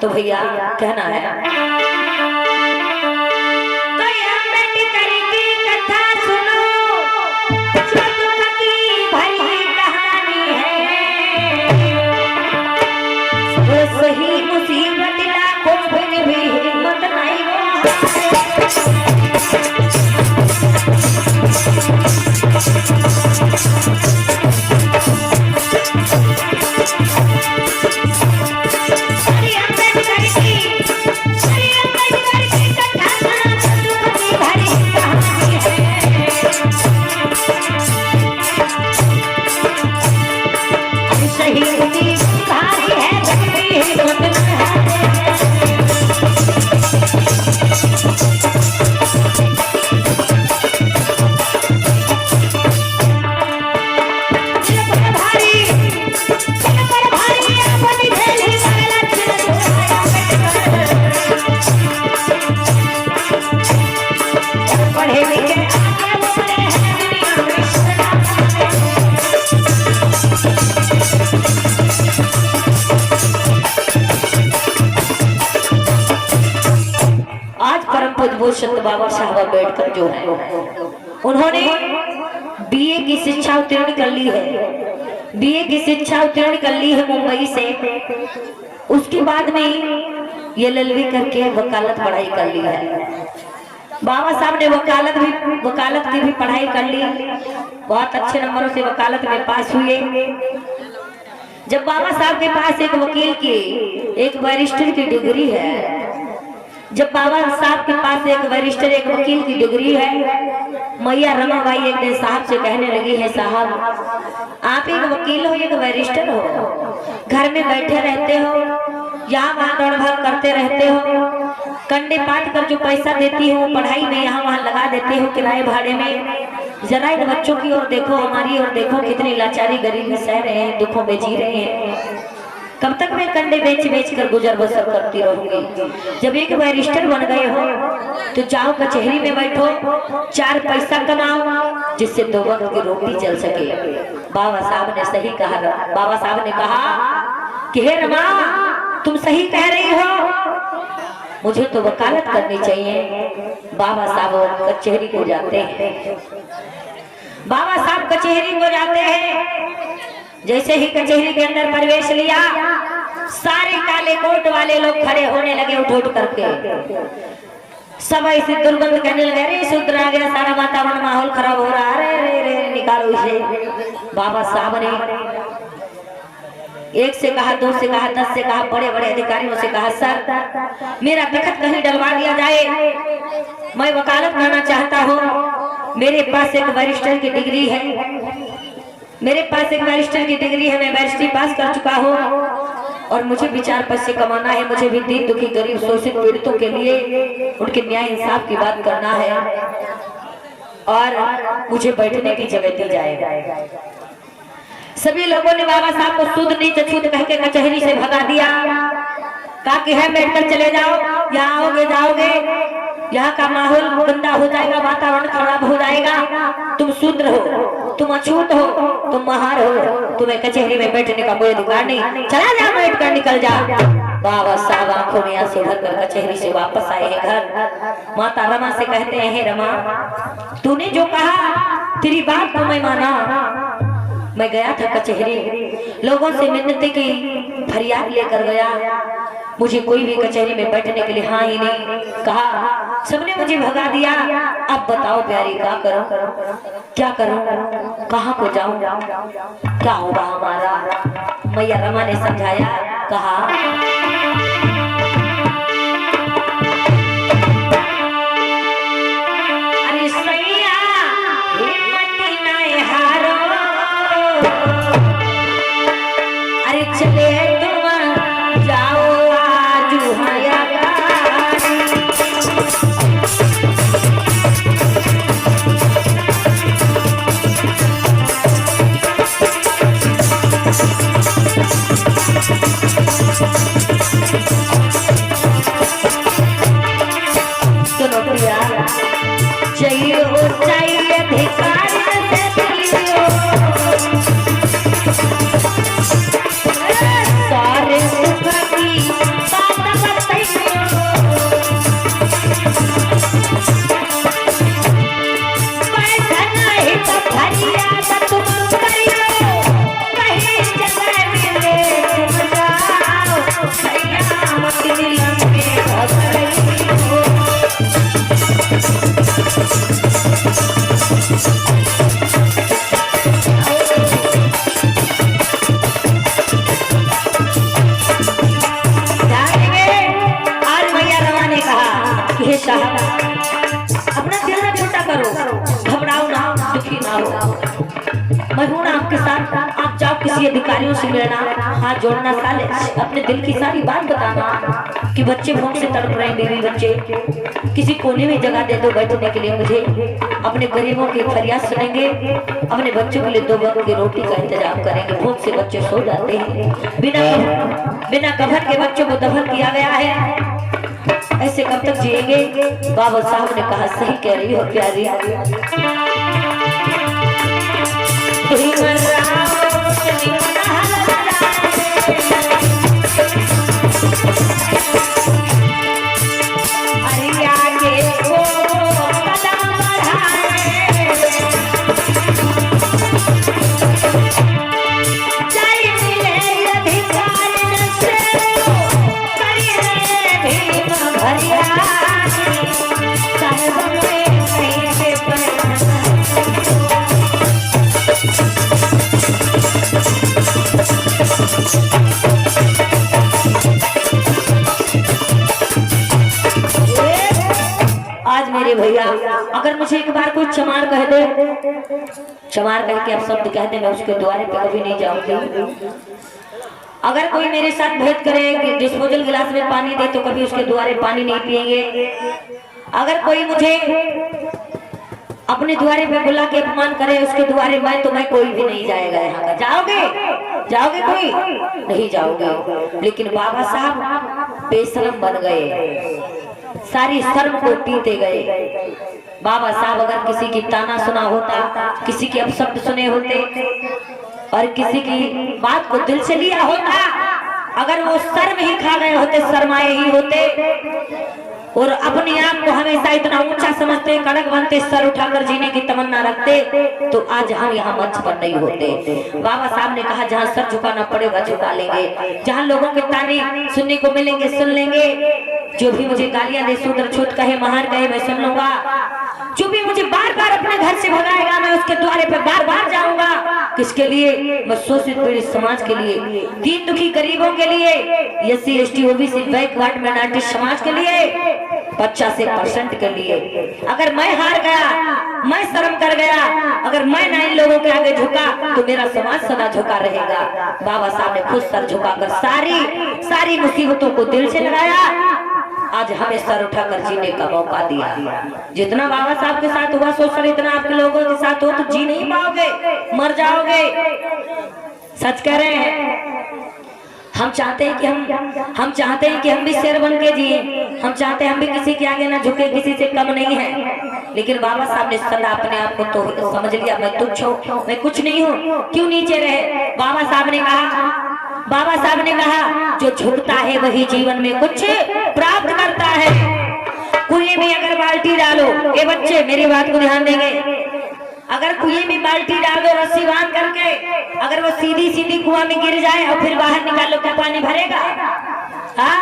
तो भैया कहना है सही मुसीबत लाखों फिर भी हिम्मत नहीं संत बाबा साहब अम्बेडकर जो है उन्होंने बीए की शिक्षा उत्तीर्ण कर ली है। बीए की शिक्षा उत्तीर्ण कर ली है मुंबई से। उसके बाद में एलएलबी करके वकालत पढ़ाई कर ली है। बाबा साहब ने वकालत की भी पढ़ाई कर ली। बहुत अच्छे नंबरों से वकालत में पास हुए। जब बाबा साहब के पास एक वकील की एक बैरिस्टर की डिग्री है, जब बाबा साहब के पास एक बैरिस्टर एक वकील की डिग्री है, मैया रमाबाई एक दिन साहब से कहने लगी है, साहब आप एक वकील हो, एक बैरिस्टर हो, घर में बैठे रहते हो, यहाँ वहाँ दौड़ भाग करते रहते हो, कंडे पाट कर जो पैसा देती हो पढ़ाई में यहाँ वहाँ लगा देते हो किराए भाड़े में। जरा इन बच्चों की ओर देखो, हमारी ओर देखो, कितनी लाचारी गरीबी सह रहे हैं, दुखों में जी रहे हैं। कब तक मैं कंडे बेच कर गुजर बसर करती रहूंगी। जब एक बैरिस्टर बन गए हो तो जाओ कचहरी में बैठो, 4 पैसा कमाओ, जिससे 2 वक्त की रोटी चल सके। बाबा साहब ने सही कहा। बाबा साहब ने कहा कि हे रमा, तुम सही कह रही हो, मुझे तो वकालत करनी चाहिए। बाबा साहब कचहरी को जाते हैं। बाबा साहब कचहरी को जाते हैं। जैसे ही कचहरी के अंदर प्रवेश लिया, सारे काले कोट वाले लोग खड़े होने लगे उठ उठ करके। सब ऐसे दुर्गंध कहने लगे, अरे शूद्र आ गया, सारा वातावरण माहौल खराब हो रहा है, अरे रे निकालो इसे। बाबा साहब ने 1 से कहा, 2 से कहा, 10 से कहा, बड़े बड़े अधिकारियों से कहा, सर मेरा दखत कहीं डलवा दिया जाए, मैं वकालत करना चाहता हूँ। मेरे पास एक बैरिस्टर की डिग्री है, मैं बैरिस्ट्री पास कर चुका हूँ और मुझे भी 4 पैसे कमाना है। मुझे भी दीन दुखी गरीब शोषित पीड़ितों के लिए उनके न्याय इंसाफ की बात करना है और मुझे बैठने की जगह दी जाए। सभी लोगों ने बाबा साहब को शुद्ध नीच अछूत कह के कचहरी से भगा दिया। कहा कि है बैठकर चले जाओ, यहाँ आओगे जाओगे, यहाँ का माहौल गंदा हो जाएगा, वातावरण खराब हो जाएगा। तुम शूद्र हो, तुम अछूत हो, तुम महार हो, तुम्हें कचहरी में बैठने का कोई अधिकार नहीं, चला जा, बैठ कर निकल जा। बाबा साहब आंखों में आंसू भरकर कचहरी से वापस आए हैं घर। माता रमा से कहते हैं, हे रमा, तूने जो कहा तेरी बात को मैं माना। मैं गया था कचहरी, लोगों से मिन्नतें की, फरियाद लेकर गया, मुझे कोई भी कचहरी में बैठने के लिए हाँ ही नहीं कहा, सबने मुझे भगा दिया। अब बताओ प्यारी, क्या करूं, क्या करूं, कहाँ को जाऊं, क्या होगा हमारा। मैया रमा ने समझाया, कहा अरे सैया हिम्मत न हारो, अरे चले तुम जाओ आजू हया सुनो प्रिया, चाहिए अधिकार से दिलियो, सारे सुख की बात आपके साथ, आप जाओ किसी अधिकारियों से मिलना, हाथ जोड़ना, साले अपने दिल की सारी बात बताना कि बच्चे भूख से तड़प रहे हैं, बीवी बच्चे, किसी कोने में जगह दे दो बैठने के लिए मुझे, अपने गरीबों की फरियाद सुनेंगे, अपने बच्चों के लिए 2 वक्त की रोटी का इंतजाम करेंगे। भूख से बच्चे सो जाते हैं, बिना कफन के बच्चों को दफन किया गया है, ऐसे कब तक जिएंगे? बाबा साहब ने कहा सही कह रही हो प्यारी, आज मेरे भैया अगर मुझे एक बार कोई चमार कह दे, चमार कह के आप शब्द कह दे, मैं उसके द्वारे पे कभी नहीं जाऊंगी। अगर कोई मेरे साथ भेद करे कि डिस्पोजल गिलास में पानी दे तो कभी उसके द्वारे पानी नहीं पिएंगे। अगर कोई मुझे अपने द्वारे पे बुला के अपमान करे उसके द्वारे मैं, तो मैं कोई भी नहीं जाएगा यहाँ का। जाओगे? जाओगे? कोई नहीं जाओगे। लेकिन बाबा साहब बेशरम बन गए, सारी शर्म को पीते गए। बाबा साहब अगर किसी की ताना सुना होता, किसी के अपशब्द सुने होते और किसी की बात को दिल से लिया होता, अगर वो शर्म ही खा गए होते, शर्माए ही होते और अपने आप को हमेशा इतना ऊंचा समझते, कड़क बनते, सर उठाकर जीने की तमन्ना रखते, तो आज हम यहाँ मंच पर नहीं होते। बाबा साहब ने कहा जहाँ सर झुकाना पड़ेगा झुका लेंगे, जहाँ लोगों के ताने सुनने को मिलेंगे सुन लेंगे, जो भी मुझे गालियां दे, शूद्र छूत कहे, महान कहे, मैं सुन लूंगा। जो भी मुझे बार बार अपने घर से भगाएगा, मैं उसके द्वारे पे बार बार जाऊंगा। किसके लिए? मैं शोषित पीड़ित समाज के लिए, दीन दुखी गरीबों के लिए, SC ST OBC backward minority समाज के लिए, 85% के लिए। अगर मैं हार गया, मैं शर्म कर गया, अगर मैं ना इन लोगों के आगे झुका, तो मेरा समाज सदा झुका रहेगा। बाबा साहब ने खुद सर झुकाकर सारी मुसीबतों को दिल से लगाया, आज हमें सर उठाकर जीने का मौका दिया। जितना बाबा साहब के साथ हुआ सोच कर इतना आपके लोगों के साथ हो तो जी नहीं पाओगे, मर जाओगे। सच कह रहे हैं। हम चाहते हैं कि हम भी शेर बन के जिए, हम चाहते हैं हम भी किसी के आगे ना झुके, किसी से कम नहीं है। लेकिन बाबा साहब ने सदा अपने आप को तो समझ लिया, मैं तुच्छ हूँ, मैं कुछ नहीं हूँ, क्यों नीचे रहे। बाबा साहब ने कहा जो झुकता है वही जीवन में कुछ प्राप्त करता है। कुएं में अगर बाल्टी डालो, ये बच्चे मेरी बात को ध्यान देंगे, अगर कुएं में बाल्टी डाल दो रस्सी बांध करके, अगर वो सीधी सीधी कुआं में गिर जाए और फिर बाहर निकालो तो पानी भरेगा? हाँ?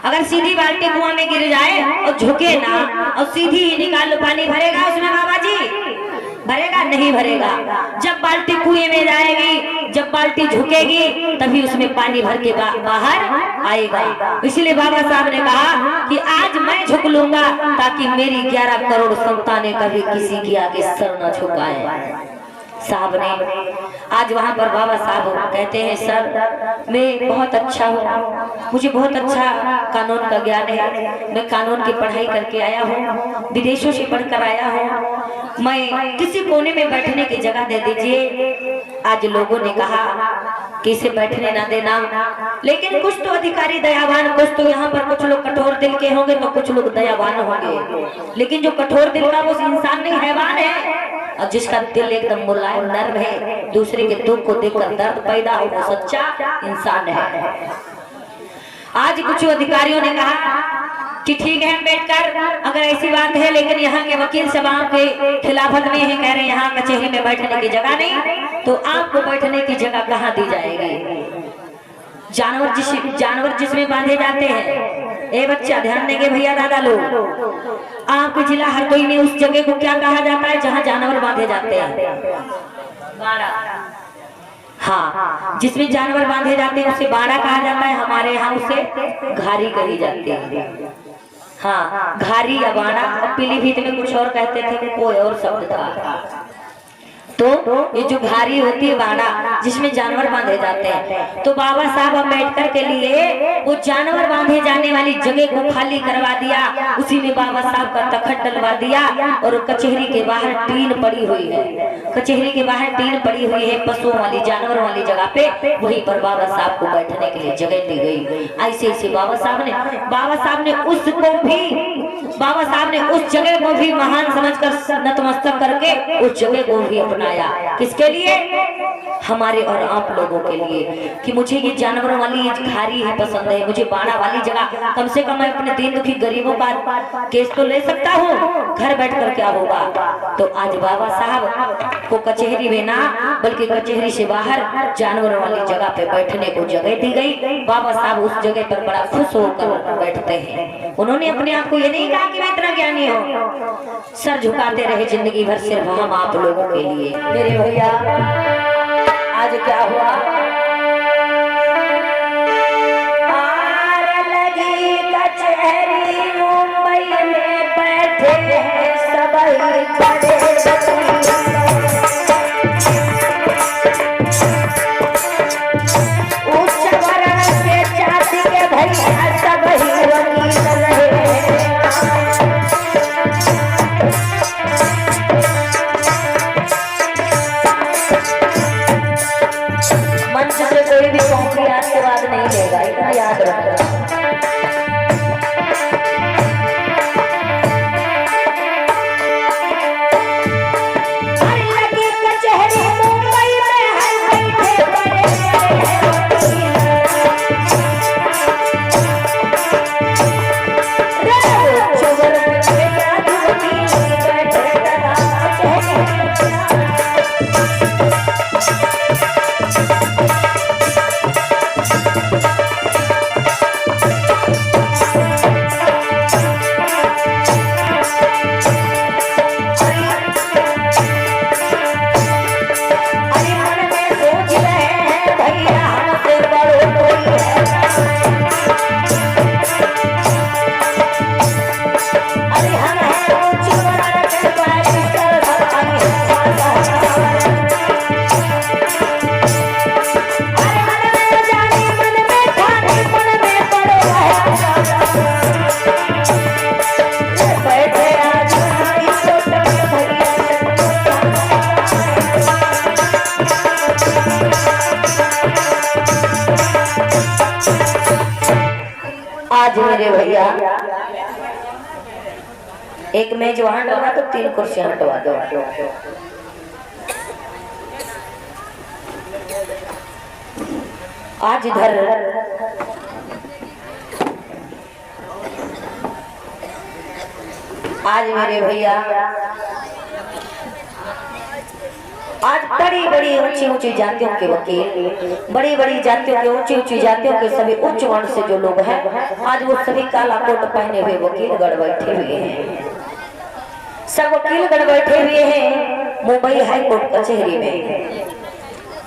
अगर सीधी बाल्टी कुआं में गिर जाए और झुके ना और सीधी ही निकाल लो, पानी भरेगा उसमें बाबा जी? भरेगा? नहीं भरेगा। जब बाल्टी कुएं में जाएगी, जब बाल्टी झुकेगी, तभी उसमें पानी भर के बाहर आएगा। इसलिए बाबा साहब ने कहा कि आज मैं झुक लूंगा ताकि मेरी 11 करोड़ संतानें कभी किसी के आगे सर न झुकाएं। साहब ने आज वहाँ पर बाबा साहब कहते हैं सर मैं बहुत अच्छा हूँ, मुझे बहुत अच्छा कानून का ज्ञान है, मैं कानून की पढ़ाई करके आया हूँ, विदेशों से पढ़कर आया हूँ, मैं किसी कोने में बैठने की जगह दे दीजिए। आज लोगों ने कहा कि इसे बैठने ना देना, लेकिन कुछ तो अधिकारी दयावान, कुछ तो यहाँ पर कुछ लोग कठोर दिल के होंगे तो कुछ लोग दयावान होंगे, लेकिन जो कठोर दिल का वो इंसान नहीं हैवान है, और जिसका दिल एकदम मुलायम नर्म है, दूसरे के दुख को देखकर दर्द पैदा हो, वो सच्चा इंसान है। आज कुछ अधिकारियों ने कहा कि ठीक है अम्बेडकर, अगर ऐसी बात है, लेकिन यहाँ के वकील सब आपके खिलाफत में है, कह रहे हैं यहाँ कचहरी में बैठने की जगह नहीं, तो आपको बैठने की जगह कहाँ दी जाएगी? जानवर जिसमें बांधे जाते हैं। ए बच्चा ध्यान देंगे भैया दादा लोग, आपके जिला हरदोई में उस जगह को क्या कहा जाता है जहाँ जानवर बांधे जाते हैं? बाड़ा। हाँ, जिसमें जानवर बांधे जाते हैं उसे बाड़ा कहा जाता है, हमारे यहाँ उसे घारी कही जाती है। हाँ, घारी या बाड़ा। और पीलीभीत में कुछ और कहते थे, कोई और शब्द था। तो ये जो घारी होती है बाड़ा जिसमें जानवर बांधे जाते हैं, तो बाबा साहब अम्बेडकर के लिए वो जानवर बांधे जाने वाली जगह को खाली करवा दिया। उसी में बाबा साहब का तखत डलवा दिया और कचहरी के बाहर टीन पड़ी हुई है, कचहरी के बाहर टीन पड़ी हुई है पशुओं वाली जानवरों वाली जगह पे, वहीं पर बाबा साहब को बैठने के लिए जगह दी गई। ऐसे ऐसे बाबा साहब ने उस जगह को भी महान समझकर नतमस्तक करके उस जगह को भी अपनाया। किसके लिए? हमारे और आप लोगों के लिए, कि मुझे ये जानवरों वाली घारी है पसंद है, मुझे बाड़ा वाली जगह, कम से कम मैं अपने दीन दुखी गरीबों का केस तो ले सकता हूँ, घर बैठकर क्या होगा। तो आज बाबा साहब को कचहरी में ना बल्कि कचहरी से बाहर जानवरों वाली जगह पे बैठने को जगह दी गई। बाबा साहब उस जगह पर बड़ा खुश होकर बैठते हैं। उन्होंने अपने आप को ये नहीं कहा कि मैं इतना ज्ञानी हूँ, सर झुकाते रहे जिंदगी भर सिर्फ हम आप लोगों के लिए। मेरे भैया आज क्या हुआ, आर लगी कचहरी मुंबई में बैठे हैं सबही खड़े उच्च वर्ण के जाति के भैया सबही वकील रहे। मंच से कोई भी कॉपी आज के बाद नहीं लेगा, इतना याद रखना। आज मेरे भैया एक मेज वहां डाला तो 3 कुर्सियां हटवा दो। आज इधर आज मेरे भैया आज बड़ी बड़ी ऊंची ऊंची जातियों के वकील, बड़ी बड़ी जातियों के ऊंची ऊंची जातियों के सभी उच्च वर्ण से जो लोग हैं, आज वो सभी काला कोट पहने हुए वकील गढ़ बैठे हुए हैं। सब वकील गढ़ बैठे हुए हैं मुंबई हाई कोर्ट कचहरी में,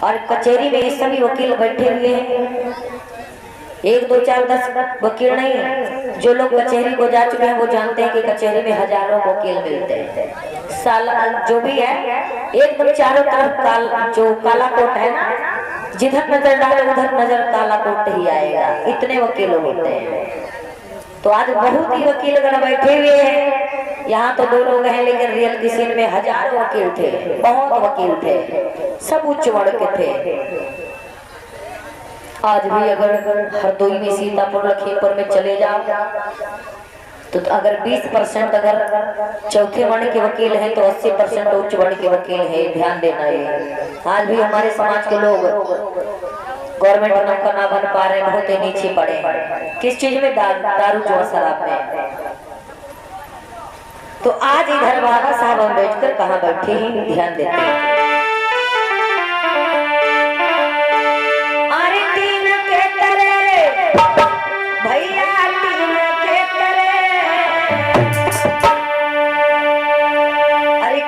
और कचहरी में ये सभी वकील बैठे हुए हैं। 1 2 4 10 वकील नहीं है, जो लोग कचहरी को जा चुके हैं वो जानते हैं कि कचहरी में हजारों वकील मिलते हैं। साल जो भी है एकदम चारों तरफ जो काला कोट है ना, जिधर नजर डाले उधर नजर काला कोट ही आएगा, इतने वकील होते हैं। तो आज बहुत ही वकील गण बैठे हुए हैं। यहाँ तो 2 लोग हैं, लेकिन रियल की सीन में हजारों वकील थे, बहुत वकील थे, सब उच्च वर्ण के थे। आज भी अगर हरदोई में, सीतापुर, लखीमपुर में चले जाओ तो अगर 20% अगर चौथे वर्ण के वकील हैं तो 80% उच्च वर्ण के वकील हैं। ध्यान देना है। आज भी हमारे समाज के लोग गवर्नमेंट नौकर ना बन पा रहे, बहुत ही नीचे पड़े। किस चीज में? दारू जुआ शराब में। तो आज इधर बाबा साहब अम्बेडकर कहाँ बैठे हैं, ध्यान देते हैं।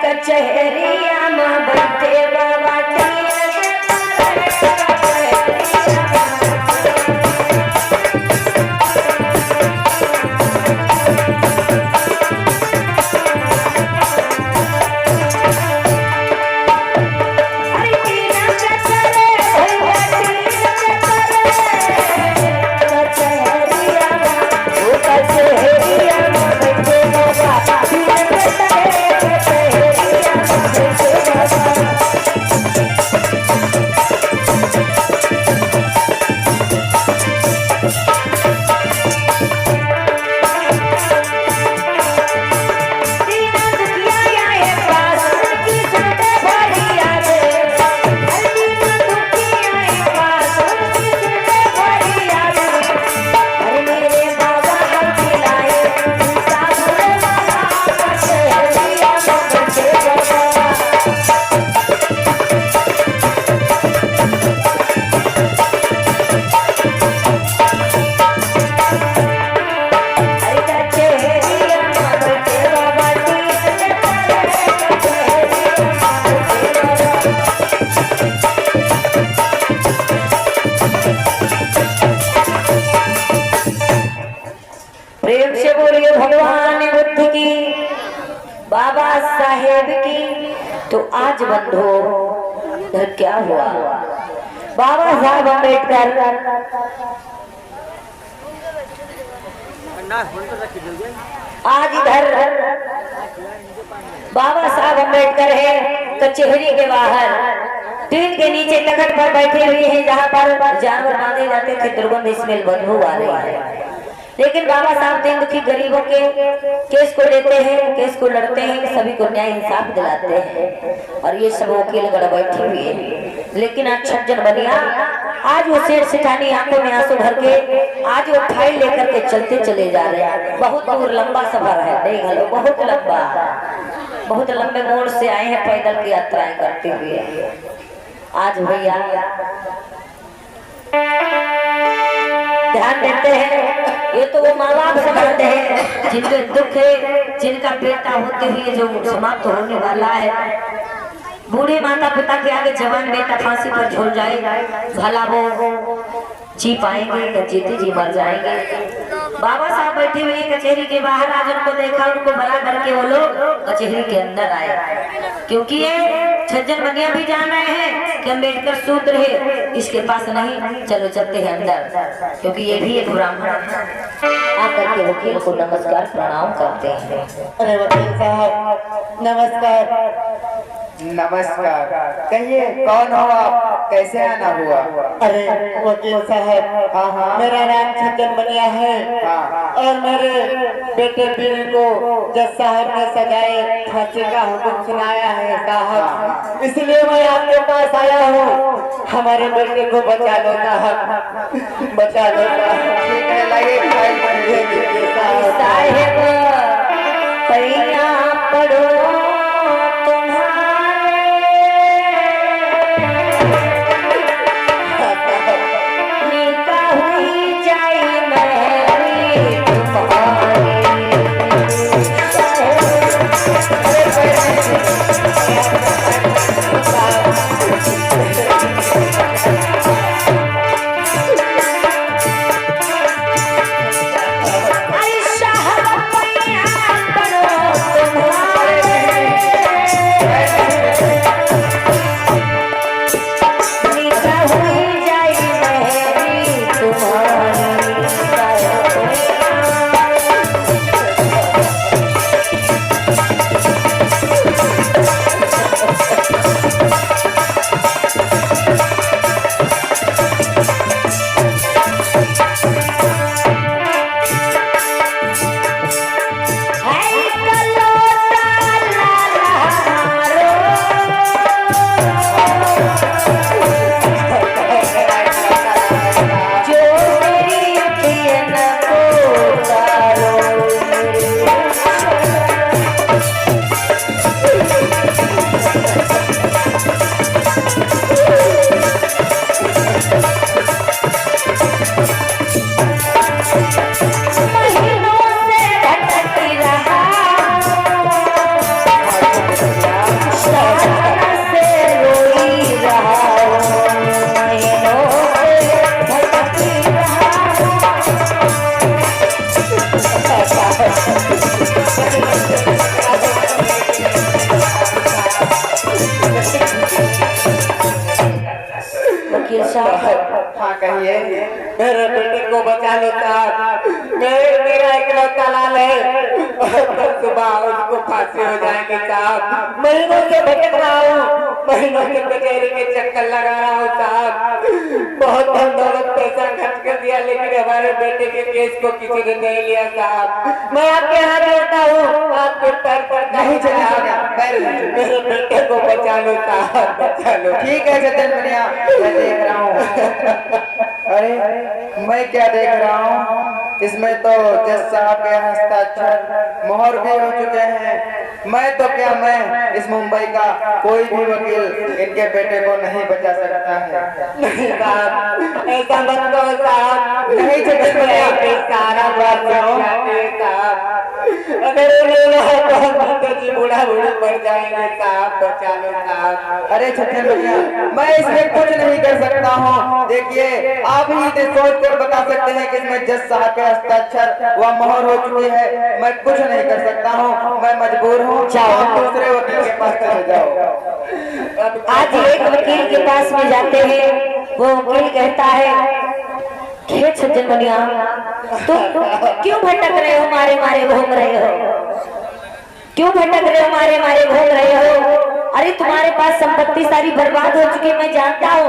कचहरिया में बैठे बाबा बाबा साहेब की तो आज बंद हो, इधर क्या हुआ? बाबा साहब अम्बेडकर आज इधर बाबा साहब अम्बेडकर है कचहरी के बाहर टीन के नीचे तखत पर बैठे हुए हैं, जहाँ पर जानवर बांधे जाते थे, दुर्गंध स्मेल बदबू आ रही है। लेकिन बाबा साहब दिन दुखी गरीबों के केस को लेते हैं, केस को लड़ते हैं, सभी को न्याय इंसाफ दिलाते हैं। और ये सब वकील गढ़ बैठे हुए हैं। लेकिन आज सज्जन बनिया आज वो सेठ सेठानी आंखों में आंसू भर के आज वो फाइल लेकर के चलते चले जा रहे हैं। बहुत दूर लंबा सफर है, देख लो, बहुत लंबा, बहुत लंबे मोड़ से आए हैं पैदल की यात्राएं करते हुए। आज भैया ध्यान देते हैं, ये तो वो माँ बाप समझते हैं जिनके दुख है, जिनका बेटा होते हुए जो समाप्त होने वाला है। बूढ़े माता पिता के आगे जवान बेटा फांसी पर झूल जाए, भला वो जी पाएंगे या जीते जी मर जाएंगे। बाबा साहब बैठे हुए कचहरी के बाहर, आज उनको देखा, उनको बड़ा करके वो लोग कचहरी के अंदर आए, क्योंकि ये सज्जन बनिया भी जान रहे हैं कि अम्बेडकर सूत्र है, इसके पास नहीं, चलो चलते हैं अंदर, क्योंकि ये भी एक ब्राह्मण आकर के वकील को नमस्कार प्रणाम करते हैं। अरे वकील साहब नमस्कार। नमस्कार, कहिए कौन हो आप, कैसे आना हुआ? अरे वकील साहब, हाँ। मेरा नाम सज्जन बनिया है। हाँ। और मेरे बेटे बीवी को जज साहब ने सजाए फांसी का हुक्म सुनाया है साहब, इसलिए मैं आपके पास आया हूँ। हमारे बेटे को बचा लो साहब, बचा लो साहब। ठीक है, लगे फाइल साहेब पैया पड़ो हाँ कहिए। मेरे बेटे को बचा लो साहब, मेरा इकलौता लाल है, सुबह उसको फांसी हो जाएगी साहब। महीनों से भटक रहा हूँ, महीनों से कचहरी के चक्कर लगा रहा हूँ साहब। बहुत धन दौलत पैसा खर्च कर दिया, लेकिन हमारे बेटे के केस को किसी ने नहीं लिया साहब। मैं आपके हाथ जोड़ता हूँ, आपके पैर पर नहीं चलेगा, मेरे बेटे को बचा लो साहब, बचा लो। ठीक है सज्जन बनिया, मैं देख रहा हूँ। अरे मैं क्या देख रहा हूँ, इसमें तो जज साहब के हस्ताक्षर मोहर भी हो चुके हैं। मैं तो क्या, मैं इस मुंबई का कोई भी वकील इनके बेटे को नहीं बचा सकता है। नहीं साहब, ऐसा मत करो साहब, नहीं सज्जन बनिया, सारा बात साहब, अगर जी बूढ़ा बूढ़ा मर जाएंगे साहब, बचा लो साहब। अरे सज्जन बनिया, मैं इसमें कुछ नहीं कर सकता हूँ। देखिए, आप ही इसे सोच कर बता सकते हैं कि इसमें जज साहब के हस्ताक्षर व मोहर हो चुकी है। मैं कुछ नहीं कर सकता हूँ, मैं मजबूर हूँ जाओ दूसरे वकील के पास चले जाओ। आज एक वकील के पास में जाते हैं, वो वकील कहता है हे सज्जन बनिया, तुम क्यों भटक रहे हो, मारे मारे घूम रहे हो, क्यों भटक रहे हो, मारे मारे घूम रहे हो? अरे तुम्हारे पास संपत्ति सारी बर्बाद हो चुकी, मैं जानता हूँ,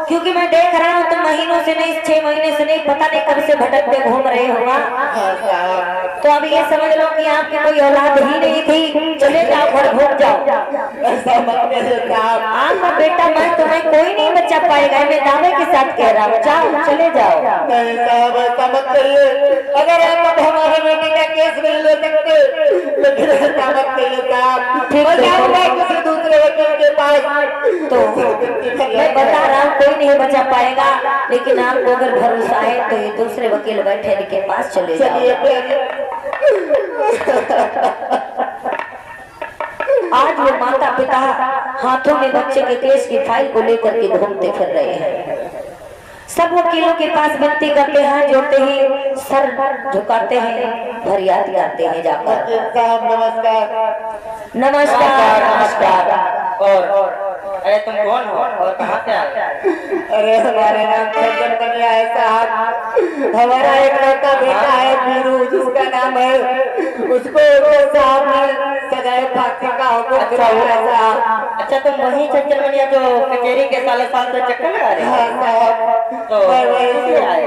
क्योंकि मैं देख रहा हूँ तुम महीनों से नहीं, 6 महीने से नहीं, पता नहीं कब से भटकते घूम रहे हो। तो अब ये समझ लो कि आपकी कोई औलाद ही नहीं थी, चले जाओ घर घूम जाओ। आपका बेटा मैं तुम्हें कोई नहीं बचा पाएगा, मैं दावे के साथ कह रहा हूँ, जाओ चले जाओ। नहीं साहब ऐसा मत करिए, अगर आप हमारे बेटे का केस नहीं ले सकते, लेकिन ऐसा मत करिए साहब, मैं जाऊंगा किसी दूसरे वकील के पास। तो मैं बता रहा हूँ कोई नहीं बचा पाएगा, लेकिन आपको अगर भरोसा है तो ये दूसरे वकील बैठे के पास चले जाओ। आज वो माता पिता हाथों में बच्चे के केस की फाइल को लेकर के घूमते फिर रहे हैं। सब वकीलों के पास विनती करते हैं, जोड़ते हैं, सर झुकाते हैं, फरियाद करते हैं जाकर। साहब नमस्कार। नमस्कार नमस्कार। और अरे तुम कौन हो और कहाँ से आए? अरे हमारे नाम सज्जन बनिया है साहब, हमारा एक लड़का बेटा है वीरू, जिसका नाम है, उसको साहब ने सजाए फांसी का हुक्म दिया साहब। अच्छा तुम वही सज्जन बनिया जो कचहरी के साल से चक्कर लगा रहे हाँ साहब, तो मैं वहीं से आए।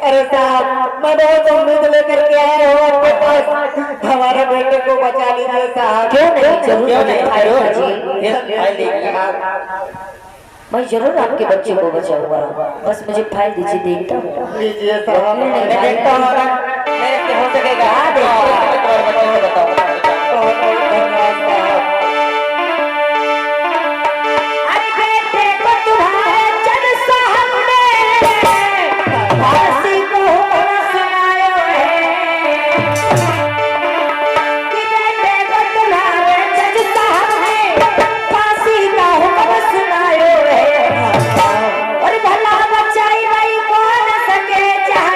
अरे साहब मैं बहुत उम्मीद लेकर के आया हूँ आपके पास, हमारे बेटे को बचा लीजिए साहब। क्यों नहीं, जरूर मैं जरूर आपके बच्चे को बचाऊंगा, बस मुझे फाइल दीजिए, देखता हूँ। लीजिए साहब, मैं देखता हूँ मेरे से हो सकेगा। बताओ बहुत बहुत धन्यवाद साहब। अरे बेटे को तुम्हारे जज साहब ने फांसी को हुक्म सुनाया है, कि बेटे को तुम्हारे जज साहब ने फांसी का हुक्म सुनाया है। और भला बचाई भाई कौन सके, जहाँ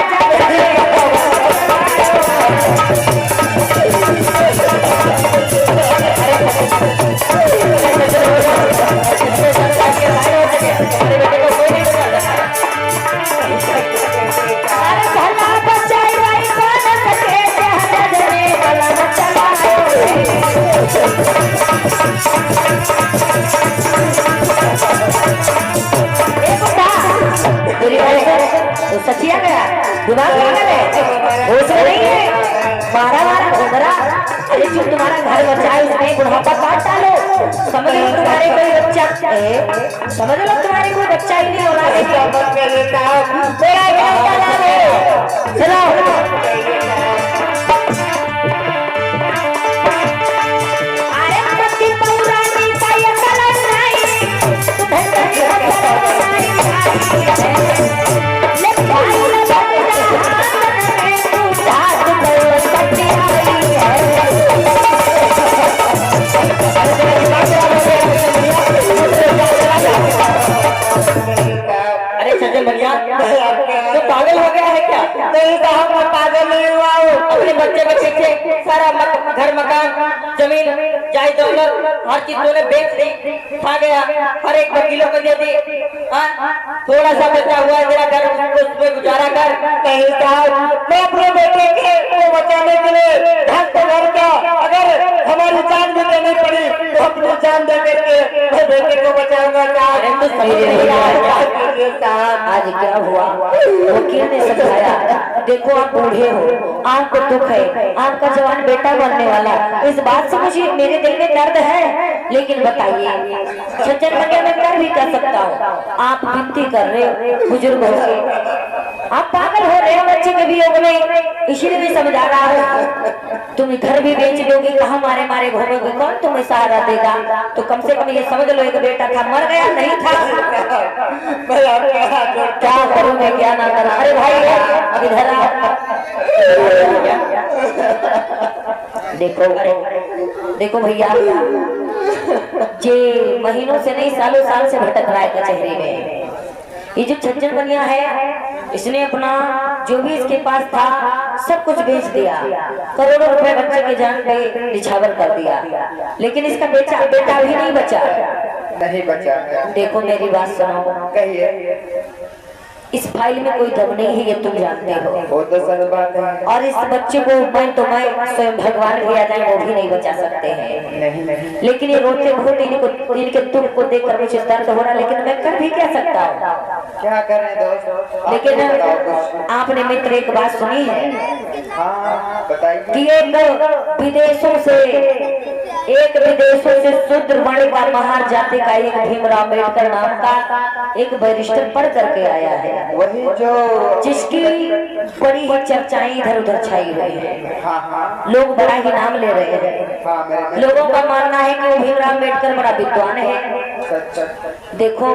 सचिया गया, दिमाग पागल है, होश में नहीं है, मारा मारा घुमरा। अरे जो तुम्हारा घर बचाए उसमें बुढ़ापा काट डालो, समझ लो तुम्हारे कोई बच्चा, समझ लो तुम्हारे कोई बच्चा ही नहीं हो रहा है। मेरा चलो अरे पति पौराणी का ये कलश नहीं, तुम्हें अरे सज्जन भैया तो पागल हो गया है क्या? नहीं साहब मैं पागल नहीं हुआ हूँ, अपने बच्चे के पीछे सारा घर मकान जमीन जायदाद दौलत हर चीज तूने बेच दी, खा गया, हर एक वकीलों को दे दी। थोड़ा सा बचा हुआ है तेरा घर, उसमें गुजारा कर। नहीं साहब मैं अपने बेटे को बचाने के लिए ढंग से घर का, अगर हमारी जान भी देनी पड़ी तो अपनी जान दे करके मैं बेटे को बचाऊंगा साहब। आज क्या हुआ, वकील ने समझाया, देखो आप बूढ़े हो, आपको दुख है, आपका जवान बेटा बनने वाला, इस बात से मुझे मेरे दिल में दर्द है, लेकिन बताइए सज्जन बनिया मैं कर भी कर सकता हूँ, आप विनती कर रहे हो बुजुर्ग हो, आप पागल हो रहे हो बच्चे के वियोग में, इसीलिए मैं समझा रहा हूँ। तुम घर भी बेच दोगे, कहाँ मारे मारे घूमोगे, कौन तुम्हें सहारा देगा? तो कम से कम ये समझ लो एक बेटा था, मर गया नहीं था, क्या करूँ मैं क्या ना करूँ। अरे भाई इधर आ, देखो देखो भैया, जे महीनों से नहीं सालों साल से भटक रहा है कचहरी में। ये जो सज्जन बनिया है, इसने अपना जो भी इसके पास था सब कुछ बेच दिया, करोड़ों रुपए बच्चे के जान पे निछावर कर दिया, लेकिन इसका बेटा भी नहीं बचा। नहीं बचा है। देखो मेरी बात सुनो, कहिए। इस फाइल में कोई दम नहीं है, ये तुम जानते हो। वो तो सच बात है। और इस बच्चे को मैं स्वयं भगवान भी आ जाए वो भी नहीं बचा सकते हैं। नहीं नहीं। लेकिन ये रोते बहुत इनके दुख को देखकर मुझे दर्द हो रहा, लेकिन मैं कर भी क्या सकता हूँ। क्या करें दोस्त। लेकिन आपने मित्र एक बात सुनी है, हाँ बताइए। कि एक विदेशों से शूद्र वर्ण का महार जाति का एक भीमराव अम्बेडकर नाम का एक बैरिस्टर पढ़ करके आया है, वही जो जिसकी बड़ी ही चर्चाएं इधर उधर छाई हुई है। हाँ हाँ लोग बड़ा ही नाम ले रहे हैं। हाँ मेरे लोगों का मानना है कि वो भीमराव अम्बेडकर बड़ा विद्वान है। देखो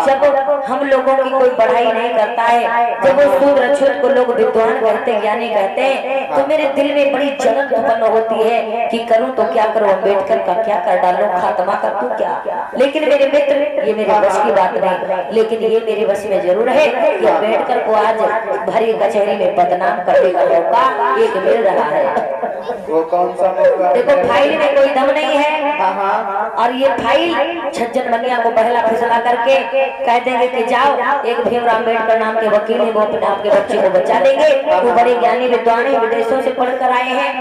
जब हम लोगों की कोई पढ़ाई नहीं करता है, जब वो शूद्र अछूत को लोग विद्वान कहते ज्ञानी कहते हैं, तो मेरे दिल में बड़ी जलन उत्पन्न होती है कि करूं तो क्या करूं, अम्बेडकर का क्या कर डालूं, खात्मा कर दूं क्या। लेकिन मेरे मित्र ये मेरे बस की बात नहीं, लेकिन ये मेरे बस में जरूर है कि अम्बेडकर को आज भरी कचहरी में बदनाम करने का मौका एक मिल रहा है। वो कौन सा मौका? देखो फाइल में कोई दम नहीं है। हाँ हाँ। और ये फाइल छज्जन बनिया को पहला फैसला करके कह देंगे कि जाओ, एक भीमराव अम्बेडकर नाम के वकील है, वो अपने आपके बच्चे को बचा देंगे, वो बड़े ज्ञानी विद्वान है, विदेशों से पढ़ कर आए हैं,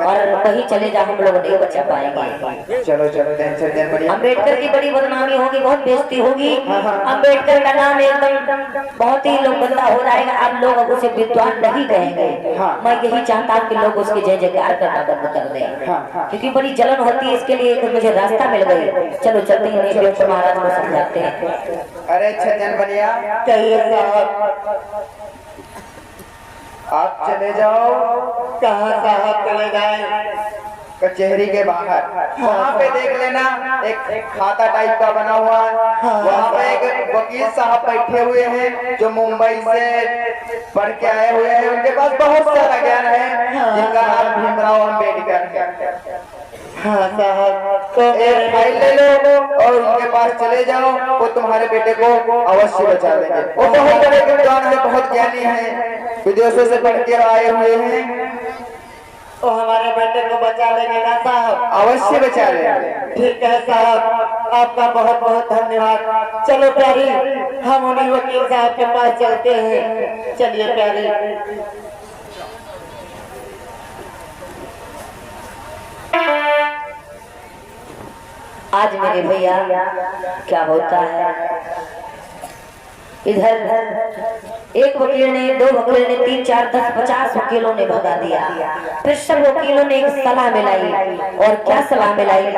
और वही चले जाओ, हम लोग नहीं बचा पाएंगे। चलो चलो छज्जन बनिया। अम्बेडकर की बड़ी बदनामी होगी, बहुत बेइज्जती होगी। अम्बेडकर का नाम एकदम बहुत ही लोग गंदा हो जाएगा, अब लोग उसे विद्वान नहीं कहेंगे। मैं यही चाहता हूँ कि लोग उसकी जय जयकार करना बंद कर दें, क्योंकि बड़ी जलन होती है। इसके लिए एक मुझे रास्ता मिल गई, चलो चलते हैं, महाराज को समझाते हैं। अरे छज्जन बनिया, कहिए साहब। आप चले जाओ। कहाँ साहब चले जाए? कचहरी के बाहर, वहाँ पे देख लेना एक खाता टाइप का बना हुआ है, वहाँ पे एक वकील साहब बैठे हुए हैं जो मुंबई से पढ़ के आए हुए हैं, उनके पास बहुत सारा ज्ञान है, जिनका नाम भीमराव अम्बेडकर है। हाँ साहब, तो एक फाइल ले लो और उनके पास चले जाओ, वो तुम्हारे बेटे को अवश्य बचा देंगे। वो बहुत बड़े विद्वान है, बहुत ज्ञानी है, विदेशों से पढ़ के आए हुए हैं, वो हमारे बेटे को बचा लेंगे ना साहब? अवश्य बचा लेंगे। ठीक है साहब, आपका बहुत बहुत धन्यवाद। चलो प्यारी, हम उन्हीं वकील साहब के पास चलते हैं। चलिए प्यारी। आज मेरे भैया क्या होता है, इधर एक वकील ने, दो वकील ने, 3 4 10 50 वकीलों ने भगा दिया। फिर सब वकीलों ने एक सलाह मिलाई, और क्या सलाह मिलाई?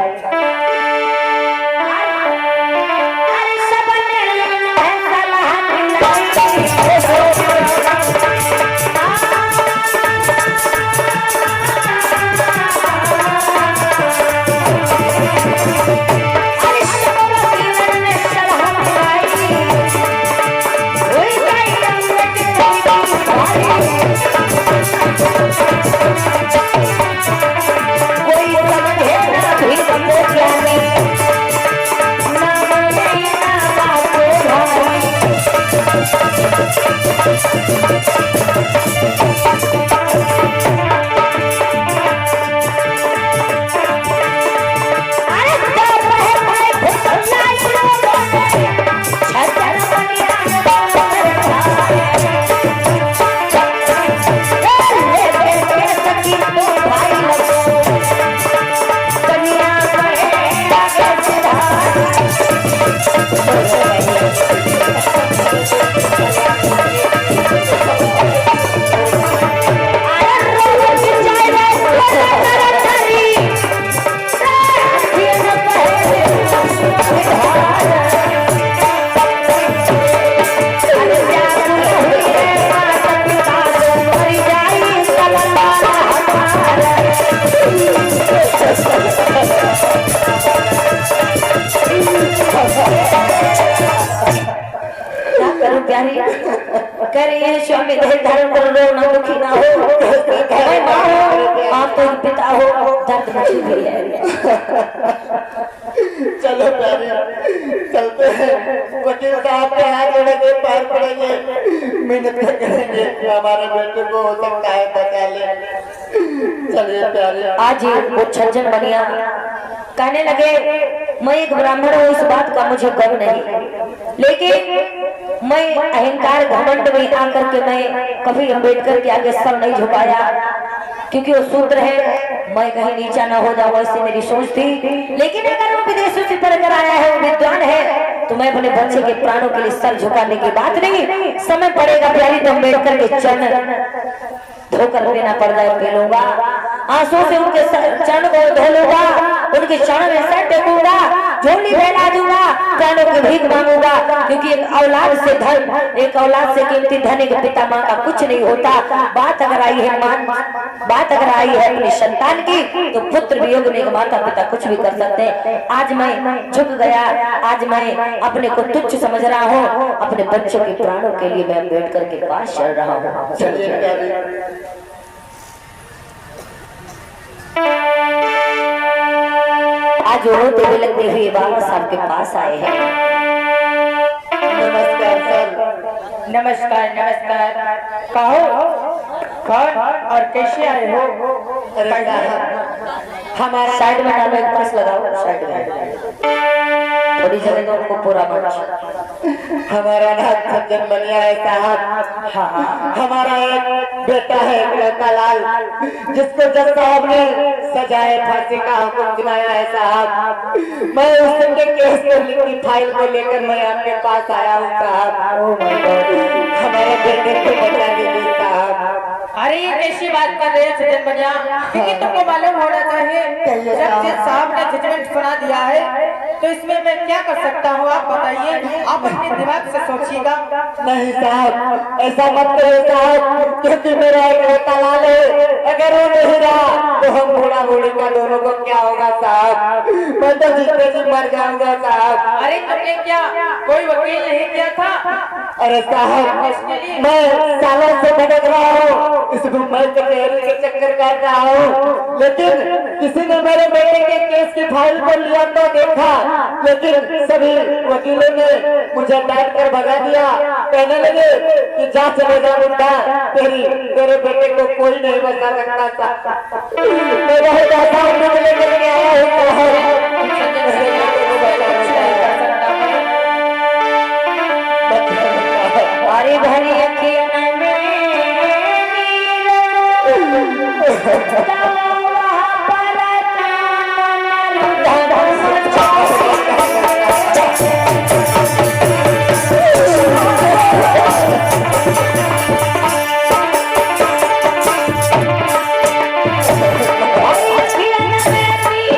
स्वामी धारण कर लो, ना दुखी ना हो, आप तो पिता हो, दर्द मुझे भी है। चलो प्यारी चलते हैं, वकील साहब के हाथ जोड़ेंगे, पैर पड़ेंगे, मिन्नत करेंगे कि हमारे बेटे को हो सकता है बचा ले। चलिए प्यारी। आज ही वो छज्जन बनिया कहने लगे मैं एक ब्राह्मण हूँ, इस बात का मुझे गर्व नहीं, लेकिन मैं अहंकार घमंड में आकर के मैं कभी अम्बेडकर के आगे सर नहीं झुकाया, क्योंकि वो सूत्र है, मैं कहीं नीचा ना हो जाऊं ऐसी मेरी सोच थी। लेकिन अगर वो विदेशों से पढ़कर आया है, वो विद्वान है, तो मैं अपने बच्चे के प्राणों के लिए सर झुकाने की बात नहीं, समय पड़ेगा प्यारी तो अम्बेडकर के चरण धोकर लेना पड़ जाए पी लूंगा, आंसू से उनके चरण को धो लूंगा, उनके चरण में सर टेकूंगा, झोली फैला दूंगा, प्राणों की भीख मांगूंगा, क्योंकि एक औलाद से धन, एक औलाद से कीमती धन एक पिता माँ का कुछ नहीं होता। बात अगर आई है बात अगर आई है अपनी संतान की, तो पुत्र वियोग में एक माता पिता कुछ भी कर सकते हैं। आज मैं झुक गया, आज मैं अपने को तुच्छ समझ रहा हूँ, अपने बच्चों के प्राणों के लिए मैं अम्बेडकर के पास चल रहा हूँ। आज रोते हुए लगते हुए बाबा साहब के पास आए हैं। नमस्कार सर। नमस्कार नमस्कार। कहो कौन और कैसे आए हो? अरे साहब, हमारा साइड में डालो, एक पर्स लगाओ साइड में, थोड़ी जगह दो उनको पूरा मंच। हमारा नाम छज्जन बनिया है साहब। हमारा एक बेटा है लड़का लाल, जिसको जज साहब ने सजाए फांसी का हुक्म सुनाया है साहब। मैं उस दिन के केस को लिखी फाइल को लेकर मैं आपके पास आया हूँ साहब। हमारे बेटे को बचा दीजिए साहब। अरे ये कैसी बात कर रहे हैं छज्जन बनिया? क्योंकि तुमको मालूम होना चाहिए, जब जज साहब ने जजमेंट सुना दिया है तो इसमें मैं क्या कर सकता हूँ, आप बताइए, आप अपने दिमाग से सोचिएगा। नहीं साहब, ऐसा मत करिए साहब, क्योंकि मेरा एक लड़का लाल है, अगर वो नहीं रहा तो हम बूढ़ा बूढ़ी का दोनों को क्या होगा साहब? मैं तो जितने जी मर जाऊंगा साहब। अरे तुमने क्या कोई वकील नहीं किया था? अरे साहब, मैं सालों से भटक रहा हूँ, इस मुंबई कचहरी के चक्कर काट रहा हूँ, लेकिन किसी ने मेरे बेटे के केस की फाइल को लिया तो देखा, लेकिन सभी वकीलों ने मुझे डांट कर भगा दिया। कहने लगे कि जा चले जा मुद्दा, तेरे बेटे को कोई नहीं बचा सकता। मैं बहुत ऐसा उम्मीद लेकर के आया हूँ। हरी भरी अखियों में अरे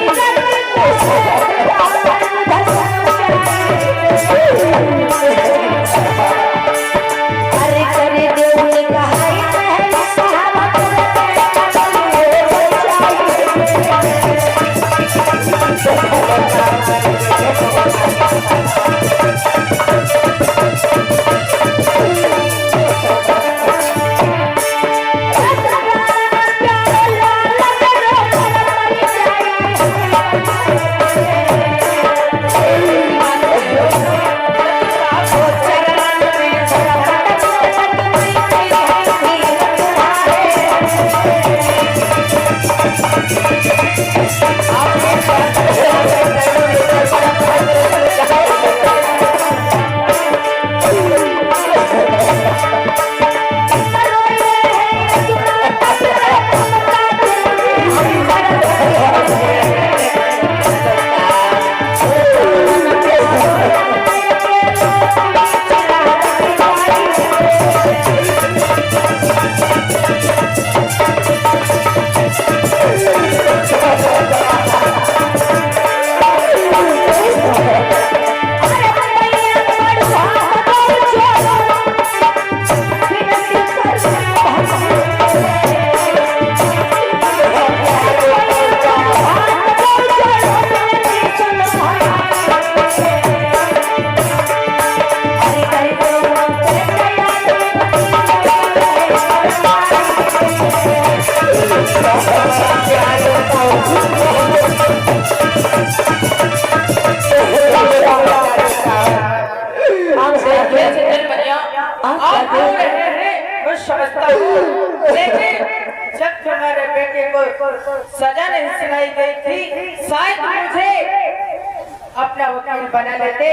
सजा नहीं सुनाई गई थी, शायद मुझे अपना वकील बना लेते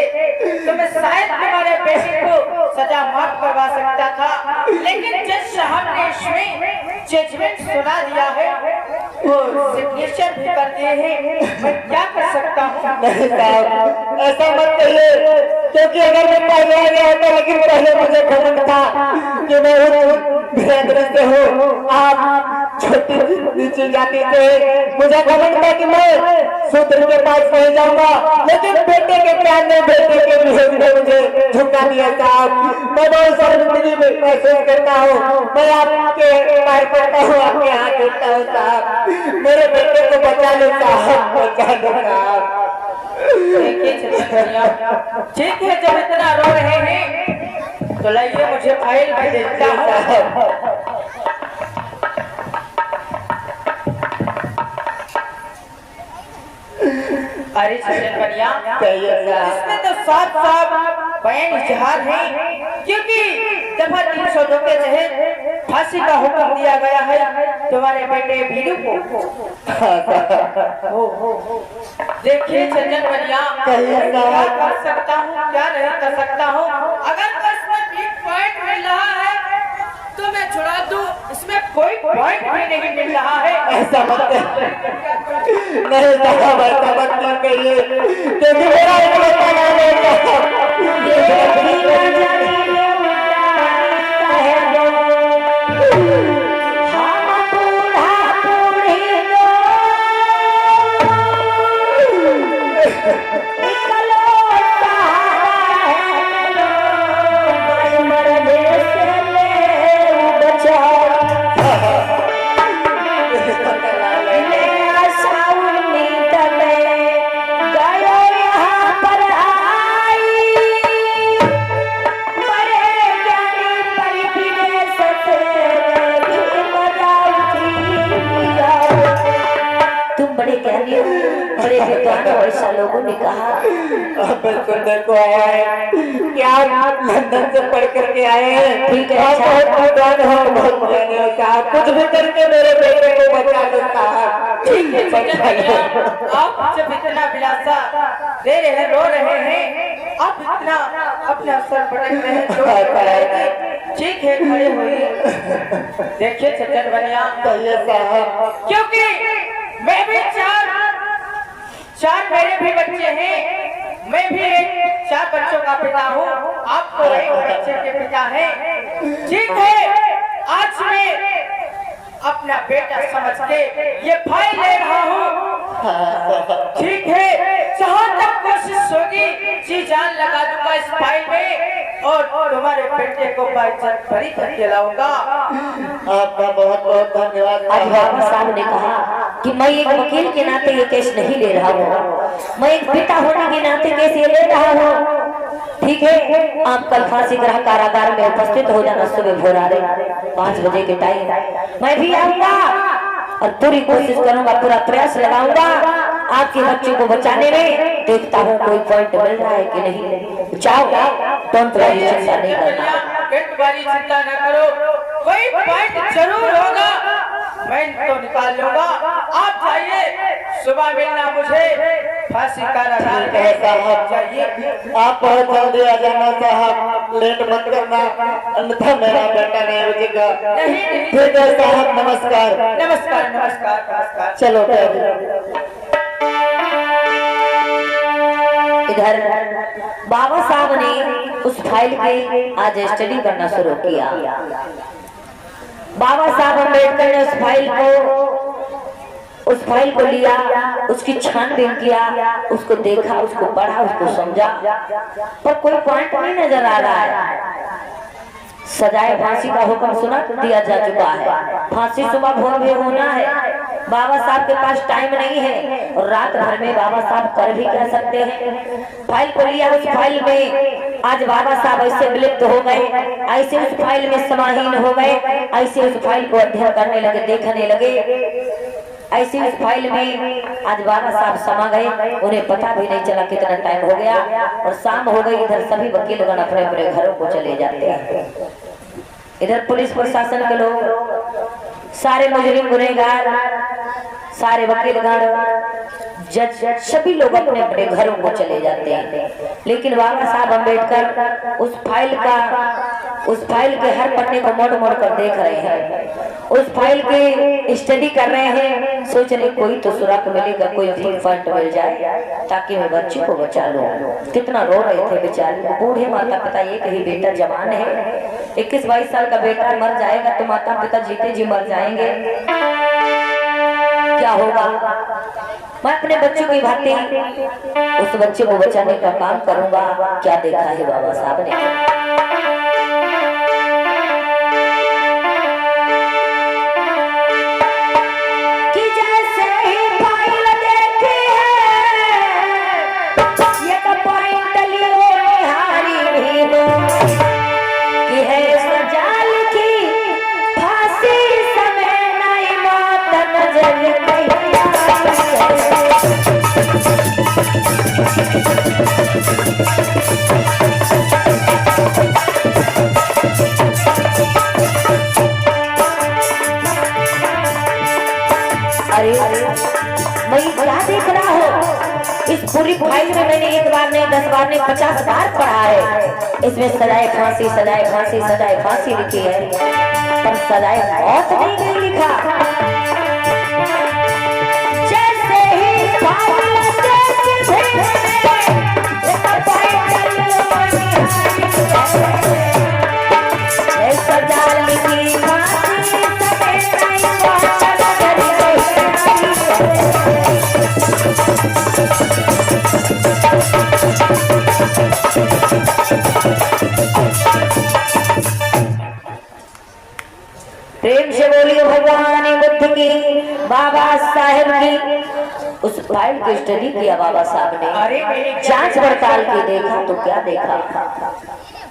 तो मैं शायद तुम्हारे बेटे को सजा माफ करवा सकता था, लेकिन जज साहब ने इसमें जजमेंट सुना दिया है, वो सिग्नेचर भी कर दिए हैं। मैं क्या कर सकता हूँ? नहीं साहब, ऐसा मत कहिए, क्योंकि अगर मैं पहले आ गया होता, लेकिन पहले मुझे घमंड था कि मैं बिरादरी से हूँ, आप छोटी नीचे जाती थे, मुझे घमंड था कि मैं सूत्र के पास पहुँच जाऊंगा, लेकिन बेटे के प्यार ने, बेटे के विरोध ने मुझे झुका दिया साहब। मैं बहुत शर्मिंदगी में महसूस करता हूँ, मैं आपके पैर पड़ता हूँ, आपके हाथ उठता हूँ साहब, मेरे बेटे को बचा लो साहब, बचा लो साहब। ठीक है, जब इतना रो रहे हैं तो लाइए मुझे फाइल में देता हूँ। अरे सज्जन बनिया, इसमें तो साफ साफ बयान इजहार है, क्योंकि दफा 302 के तहत फांसी का हुक्म दिया गया है तुम्हारे बेटे भीरू को। देखिए सज्जन बनिया, क्या कर सकता हूँ, क्या नहीं कर सकता हूँ। अगर इसमें बिग पॉइंट मिल रहा है तो मैं छुड़ा दूं, इसमें कोई पॉइंट भी नहीं मिल रहा है। ऐसा मत नहीं साहब, ऐसा मत कहिए, क्योंकि मेरा इकलौता नाम बड़े विद्वान और ऐसा लोगों ने कहा। सुंदर को आया है, क्या आप लंदन से पढ़ करके आए हैं? ठीक है, बहुत विद्वान हो, बहुत ज्ञानी हो साहब, कुछ भी करके मेरे बेटे को बचा लो साहब। ठीक है, आप जब इतना दिलासा दे रहे हैं, रो रहे हैं, आप इतना अपना सर पटक रहे हैं, ठीक है, खड़े होइए। देखिए सज्जन बनिया, क्योंकि मैं भी चार मेरे भी बच्चे हैं, मैं भी 4 बच्चों का पिता हूँ, आपको एक बच्चे के पिता हैं। ठीक है, आज मैं अपना बेटा समझ के ये फाइल ले रहा हूँ। ठीक है, जहाँ तक कोशिश होगी जी जान लगा दूंगा इस फाइल में, और तुम्हारे बेटे को बाइज्जत बरी करके लाऊंगा। आपका बहुत बहुत धन्यवाद। आज बाबा साहब ने कहा कि मैं एक वकील के नाते ये केस नहीं ले रहा हूँ, मैं एक पिता होने के नाते केस ये ले रहा हूँ। ठीक है, आप कल फांसी ग्रह कारागार में उपस्थित हो जाना, सुबह भोरारे 5 बजे के टाइम मैं भी आऊंगा और पूरी कोशिश करूंगा, पूरा प्रयास लगाऊंगा आपके बच्चों को बचाने में। देखता हूँ कोई पॉइंट मिल रहा है कि नहीं। जाओ, चिंता नहीं करना, चिंता न करो, कोई पॉइंट जरूर होगा, मैं तो निकाल लूंगा। आप जाइए, सुबह मिलना मुझे फांसी कारागार में जाइए। आप बहुत जल्दी आ जाना साहब, लेट मत करना, अन्यथा मेरा बेटा नहीं बचेगा। ठीक है साहब, नमस्कार नमस्कार नमस्कार नमस्कार। चलो इधर बाबा साहब ने उस फाइल पे आज स्टडी करना शुरू किया। बाबा साहब अम्बेडकर ने उस फाइल को लिया, उसकी छानबीन किया, उसको देखा, उसको पढ़ा, उसको समझा, पर कोई पॉइंट नहीं नजर आ रहा है। सजाए फांसी का हुक्म सुना दिया जा चुका है, फांसी सुबह भोर में होना है। बाबा साहब के पास टाइम नहीं है और रात भर में बाबा साहब कर भी कह सकते हैं। फाइल को लिया, उस फाइल में आज बाबा साहब ऐसे विलिप्त हो गए, ऐसे उस फाइल में समाहीन हो गए, ऐसे उस फाइल को अध्ययन करने लगे, देखने लगे, ऐसे उस फाइल में आज बाबा साहब समा गए। उन्हें पता भी नहीं चला कितना टाइम हो गया और शाम हो गई। इधर सभी वकीलगण अपने अपने घरों को चले जाते हैं। इधर पुलिस प्रशासन के लोग, सारे मुजरिम गुनहगार सारे वकीलगण, जज, सभी लोग अपने अपने घरों को चले जाते हैं, लेकिन बाबा साहब अम्बेडकर उस फाइल के हर पन्ने को मोड़ मोड़ कर देख रहे हैं, उस फाइल की स्टडी कर रहे हैं, सोच रहे कोई तो सुराग मिलेगा, कोई वीक पॉइंट मिल जाए ताकि मैं बच्चे को बचा लूं। कितना रो रहे थे बेचारे, बूढ़े माता पिता, एक ही बेटा जवान है, 21-22 साल का बेटा मर जाएगा तो माता पिता जीते जी मर जाएंगे, क्या होगा। मैं अपने बच्चों की भांति उस बच्चे को बचाने का काम करूंगा। क्या देखा है बाबा साहब ने, क्या देख रहा हो। इस पूरी फाइल में मैंने एक बार नहीं 10 बार नहीं 50 बार पढ़ा है। इसमें सजाए फांसी सजाए फांसी सजाए फांसी लिखी है, पर सजाए मौत नहीं लिखा। जैसे ही सजा लिखी प्रेम से बोलिए भगवान बुद्ध की, बाबा साहेब की। उस फाइल की स्टडी किया बाबा साहब ने, जांच पड़ताल की, देखा तो क्या देखा,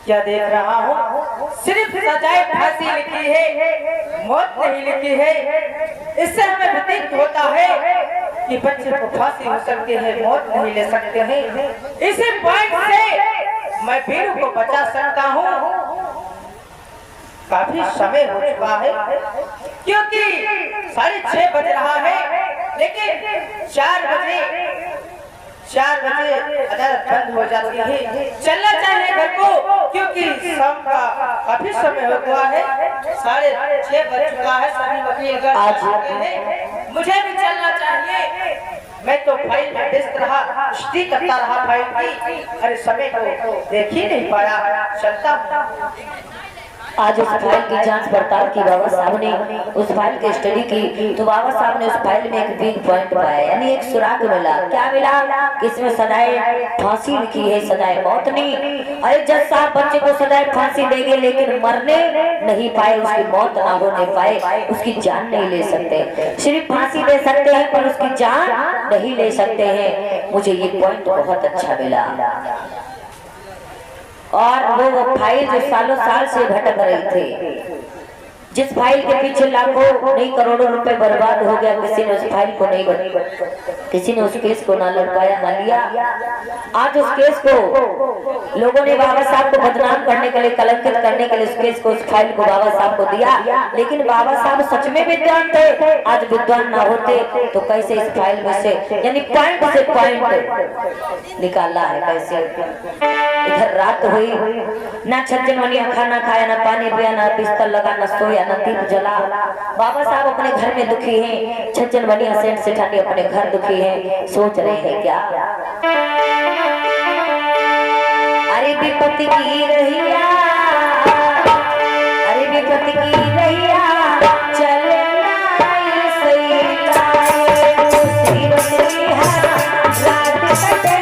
क्या देख रहा हूँ, सिर्फ सजाए फांसी लिखी है, मौत नहीं लिखी है। इससे हमें प्रतीत होता है कि बच्चे को फांसी हो सकती है, मौत नहीं ले सकते हैं। इसी पॉइंट से मैं वीरू को बचा सकता हूँ। काफी समय हो चुका है, क्योंकि 6:30 बज रहा है, लेकिन 4 बजे अदालत बंद हो जाती है। चलना चाहिए घर को, क्योंकि शाम का काफी समय हो गया है, 6:30 बज चुका है। सभी वकील आज मुझे भी चलना चाहिए। मैं तो फाइल में व्यस्त रहा, स्टडी करता रहा फाइल की, अरे समय को देख ही नहीं पाया। चलता आज उस फाइल की जांच पड़ताल की बाबा साहब ने, उस फाइल की स्टडी की, तो बाबा साहब ने उस फाइल में एक वीक पॉइंट पाया, यानी एक सुराग मिला। क्या मिला कि इसमें सजाए फांसी लिखी है, सजाए मौत नहीं। अरे जज साहब बच्चे को सजाए फांसी देंगे, लेकिन मरने नहीं पाए, उसकी मौत ना होने पाए, उसकी जान नहीं ले सकते। सिर्फ फांसी दे सकते हैं पर उसकी जान नहीं ले सकते हैं। मुझे ये पॉइंट बहुत अच्छा मिला। और वो फाइल जो सालों साल से भटक रही थी, जिस फाइल के पीछे लाखों नहीं करोड़ों रुपए बर्बाद हो गया, किसी ने उस फाइल को नहीं किसी ने उस केस को ना लड़ पाया ना लिया। आज उस केस को लोगों ने बाबा साहब को बदनाम करने के लिए, कलंकित करने के लिए उस केस को, उस फाइल को बाबा साहब को दिया। लेकिन बाबा साहब सच में विद्वान थे। आज विद्वान ना होते तो कैसे इस फाइल में से, यानी पॉइंट से पॉइंट निकाला है कैसे। इधर रात हुई, ना छज्जन खाना खाया, ना पानी पिया, ना बिस्तर लगा, ना सोया, ना दीप जला। बाबा साहब अपने घर में दुखी हैं, छज्जन बनिया सेठ सेठानी अपने घर दुखी हैं। सोच रहे हैं क्या, अरे विपत्ति की रहिया, अरे विपत्ति की रहिया चलना सही लाए, रात कटे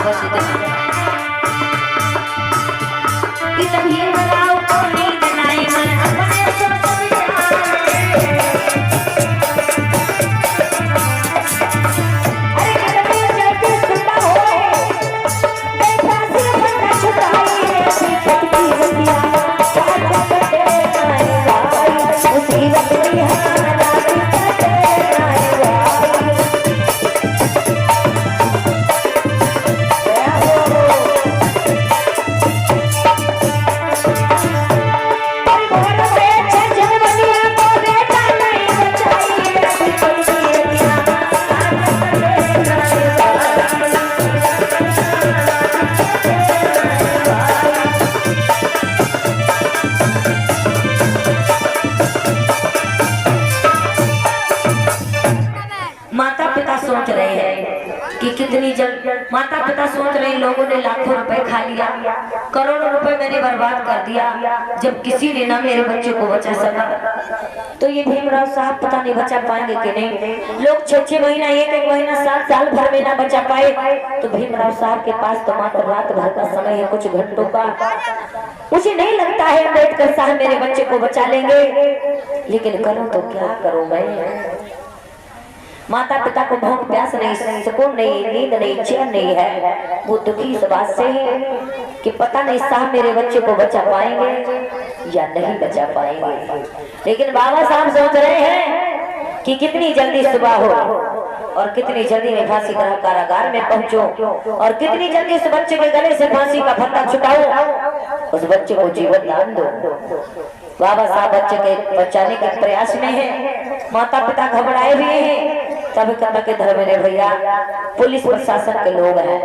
बस इतना कि तभी बनाओ को नींद नाई मन अपने सोच विचार अरे कदमे चलते सुनता हो देखा से बंदा छुटाई है छटकी बतिया साथ कटे नाई भाई मुसीबत में हारा कटे नाई भाई माता पिता सोच रहे हैं कि कितनी जल्द माता पिता सोच रहे हैं लोगों ने लाखों रुपए खा लिया करोड़ों रुपए मैंने बर्बाद कर दिया जब किसी ने ना मेरे बच्चे को बचा सका तो ये भीमराव साहब पता नहीं बचा पाएंगे कि नहीं। लोग 6-6 महीना एक महीना साल भर में ना बचा पाए तो भीमराव साहब के पास तो मात्र रात भर का समय है कुछ घंटों का। मुझे नहीं लगता है अम्बेडकर साहब मेरे बच्चे को बचा लेंगे लेकिन करूं तो क्या करूं मैं। माता पिता को भूख प्यास नहीं सुकून नहीं नींद नहीं चैन नहीं है वो दुखी इस बात से है कि पता नहीं साहब मेरे बच्चे को बचा पाएंगे या नहीं बचा पाएंगे। लेकिन बाबा साहब सोच रहे हैं कि कितनी जल्दी सुबह हो और कितनी जल्दी मैं फांसी का कारागार में पहुंचूं और कितनी जल्दी उस बच्चे के गले से फांसी का फंदा छुटाऊं उस बच्चे को जीवन दान दो। बाबा साहब बच्चे के बचाने के प्रयास में है माता पिता घबराए हुए हैं तब कब के धर्म मेरे भैया पुलिस प्रशासन के लोग हैं।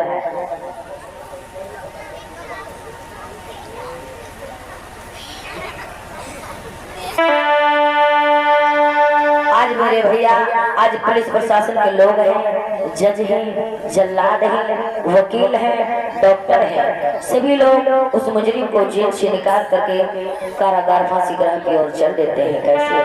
आज मेरे भैया आज पुलिस प्रशासन के लोग हैं जज हैं जल्लाद हैं वकील हैं डॉक्टर हैं सभी लोग उस मुजरिम को जेल से निकाल करके कारागार फांसी ग्रह की ओर चल देते हैं। कैसे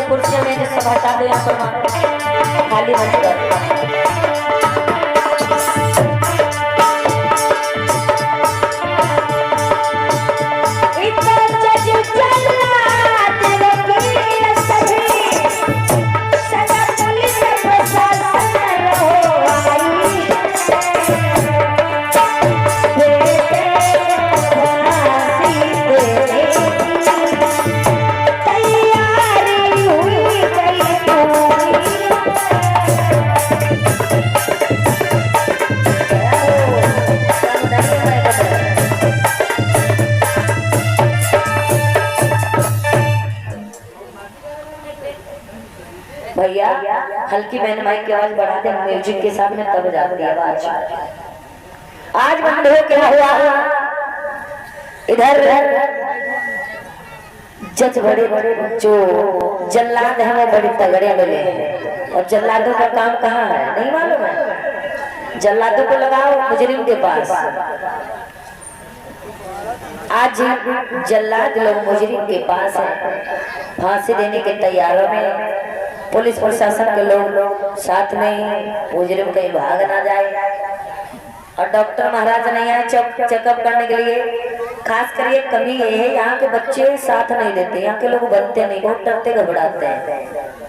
कुर्सियां में सब हटा दो यहाँ पर खाली मत कर। भैया हल्की बहन माइक की आवाज बढ़ा दे म्यूजिक के साथ में तब जाती है आवाज। आज बंद हो क्या हुआ इधर जज बड़े बड़े जो जल्लाद है वो बड़े तगड़े मिले और जल्लादों का काम कहाँ है नहीं मालूम है। जल्लादों को लगाओ मुजरिम के पास। आज जल्लाद लोग मुजरिम के पास है फांसी देने के तैयारों में पुलिस प्रशासन के लोग साथ में मुजरिम कहीं भाग ना जाए और डॉक्टर महाराज नहीं आए चेकअप करने के लिए। खास कर ये कमी ये है यहाँ के बच्चे साथ नहीं देते यहाँ के लोग बनते नहीं बहुत डरते घबराते हैं।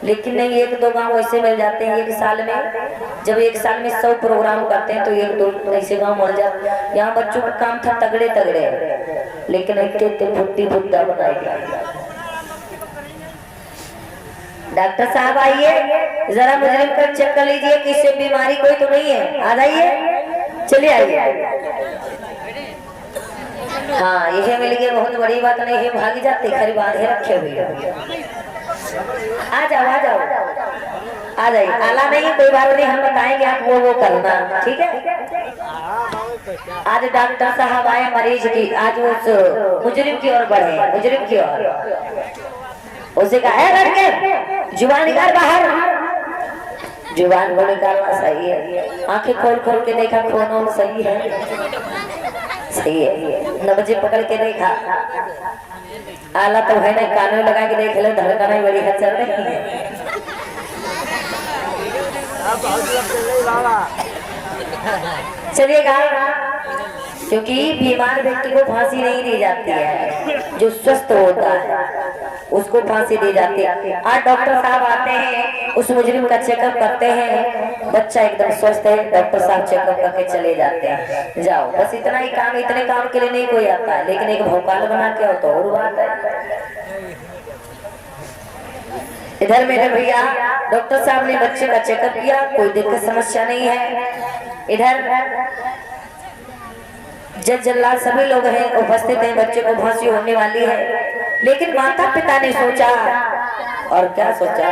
लेकिन नहीं एक दो गांव ऐसे मिल जाते हैं एक साल में जब एक साल में 100 प्रोग्राम करते हैं तो एक दो ऐसे गांव मिल जाते हैं। यहाँ बच्चों का काम था तगड़े तगड़े लेकिन इतने बुद्धि बुद्धा बनाएगा। डॉक्टर साहब आइए जरा मुजरिम का चेक कर लीजिए कि इससे बीमारी कोई तो नहीं है। आ जाइए चलिए आइए हाँ ये मिल गया, बहुत बड़ी बात नहीं है, भाग जाते खरी बांधे रखे हुए। आ जाओ आ जाओ आ जाइए, आला नहीं कोई बात नहीं, हम बताएंगे आप वो करना, ठीक है। आज डॉक्टर साहब आए मरीज की, आज उस मुजरिम की ओर बढ़े, मुजरिम की ओर। उसे कहा है लड़के जुबान निकाल बाहर, जुबान को निकालना सही है, आंखें खोल खोल के देखा खून सही है, सही है, नब्जे पकड़ के देखा, आला तो है ना, कानों लगा के देख लो, धड़कन बड़ी खच्चर नहीं है। चलिएगा, क्योंकि बीमार व्यक्ति को फांसी नहीं दी जाती है, जो स्वस्थ होता है उसको फांसी दी जाती है। आज डॉक्टर साहब आते हैं, उस मुजरिम का चेकअप करते हैं, बच्चा एकदम स्वस्थ है, डॉक्टर साहब चेकअप करके चले जाते हैं। जाओ, बस इतना ही काम, इतने काम के लिए नहीं कोई आता है, लेकिन एक भोपाल बना के हो तो और बात है। इधर मेरे भैया डॉक्टर साहब ने बच्चे का चेकअप किया, कोई दिक्कत समस्या नहीं है। इधर जज जल्लाद सभी लोग हैं, उपस्थित हैं, बच्चे को फांसी होने वाली है, लेकिन माता पिता ने सोचा, और क्या सोचा,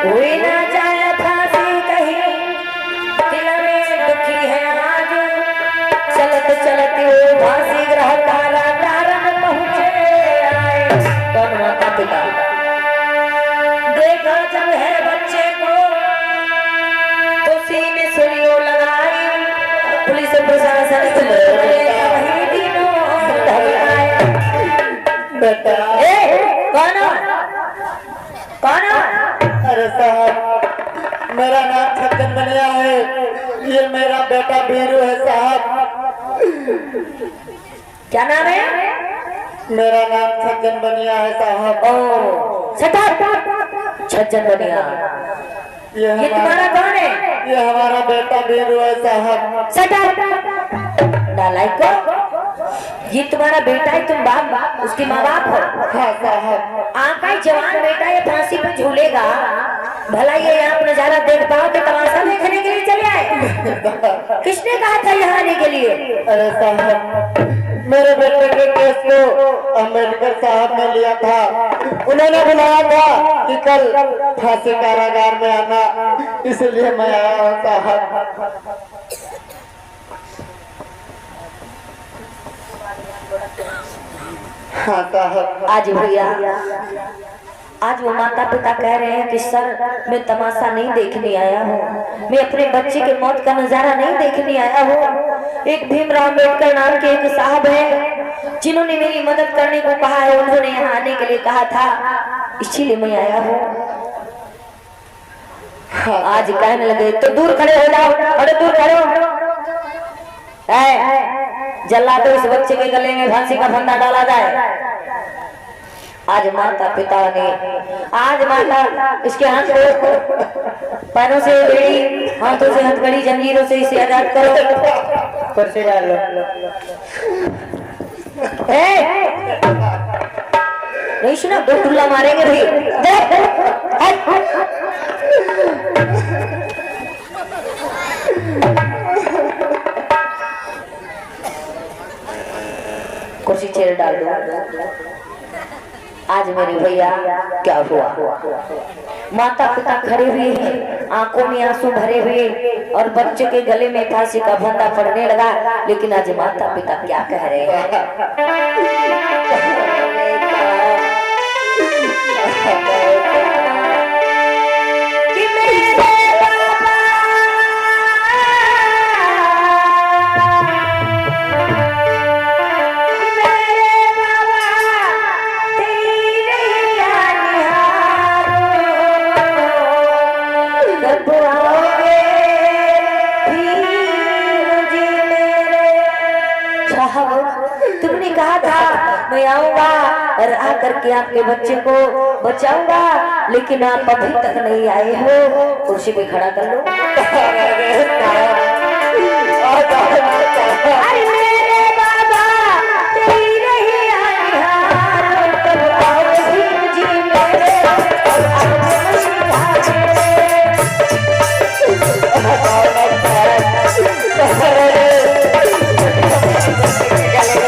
हुई ना जाए फांसी कहीं, दिल में दुखी है आज, चलत चलत वो फांसी ग्रह कारागार पहुंचे आए। कौन माता पिता देखा जब है बच्चे को तो सीने सुलियों लगाई, पुलिस प्रशासन वही दिनों बेटा कौन कौन? अरे साहब मेरा नाम छक्कन बनिया है, ये मेरा बेटा बीरू है साहब। क्या नाम है? मेरा नाम छक्कन बनिया है साहब। ओ छज्जन बनिया, ये तुम्हारा कौन है? ये हमारा बेटा बीरू है साहब। नालायक को, ये तुम्हारा बेटा है, तुम बाप उसके माँ बाप हो? हाँ साहब। आपका जवान बेटा ये फांसी पर झूलेगा, भला ये आप नजारा देख पाओ कि तमाशा देखने के लिए चले आए? किसने कहा था यहाँ आने के लिए? अरे साहब मेरे बेटे के केस को अम्बेडकर साहब ने लिया था, उन्होंने बुलाया था कि कल फांसी कारागार में आना, इसलिए मैं आया हूँ साहब। हाँ साहब। आज भैया, आज वो माता पिता कह रहे हैं कि सर मैं तमाशा नहीं देखने आया हूँ, मैं अपने बच्चे के मौत का नजारा नहीं देखने आया हूँ। एक भीमराव अम्बेडकर नाम के एक साहब है, जिन्होंने मेरी मदद करने को कहा है, उन्होंने यहाँ आने के लिए कहा था, इसीलिए मैं आया हूँ। आज कहने लगे तो दूर खड़े हो जाओ, अरे दूर खड़े हो, जल्ला तो इस बच्चे के गले में फांसी का फंदा डाला जाए। आज माता पिता ने, आज माता इसके हाथ पैरों से बेड़ी, हाथों से हथकड़ी, जंजीरों से इसे आजाद करो, कुर्सी डाल लो। नहीं सुना, दो टुल्ला मारेंगे भाई। कुर्सी चेयर डाल दो। आज मेरे भैया क्या हुआ, माता पिता खड़े हुए हैं, आंखों में आंसू भरे हुए, और बच्चे के गले में फांसी का फंदा पड़ने लगा, लेकिन आज माता पिता क्या कह रहे हैं? कि मेरे तुमने कहा था मैं आऊंगा और आकर के आपके बच्चे को बचाऊंगा, लेकिन आप अभी तक नहीं आए हो। कुर्सी पे खड़ा कर लो। अरे मेरे बाबा तेरी नहीं आनिहार, तब आओ भीम जी मेरे, गले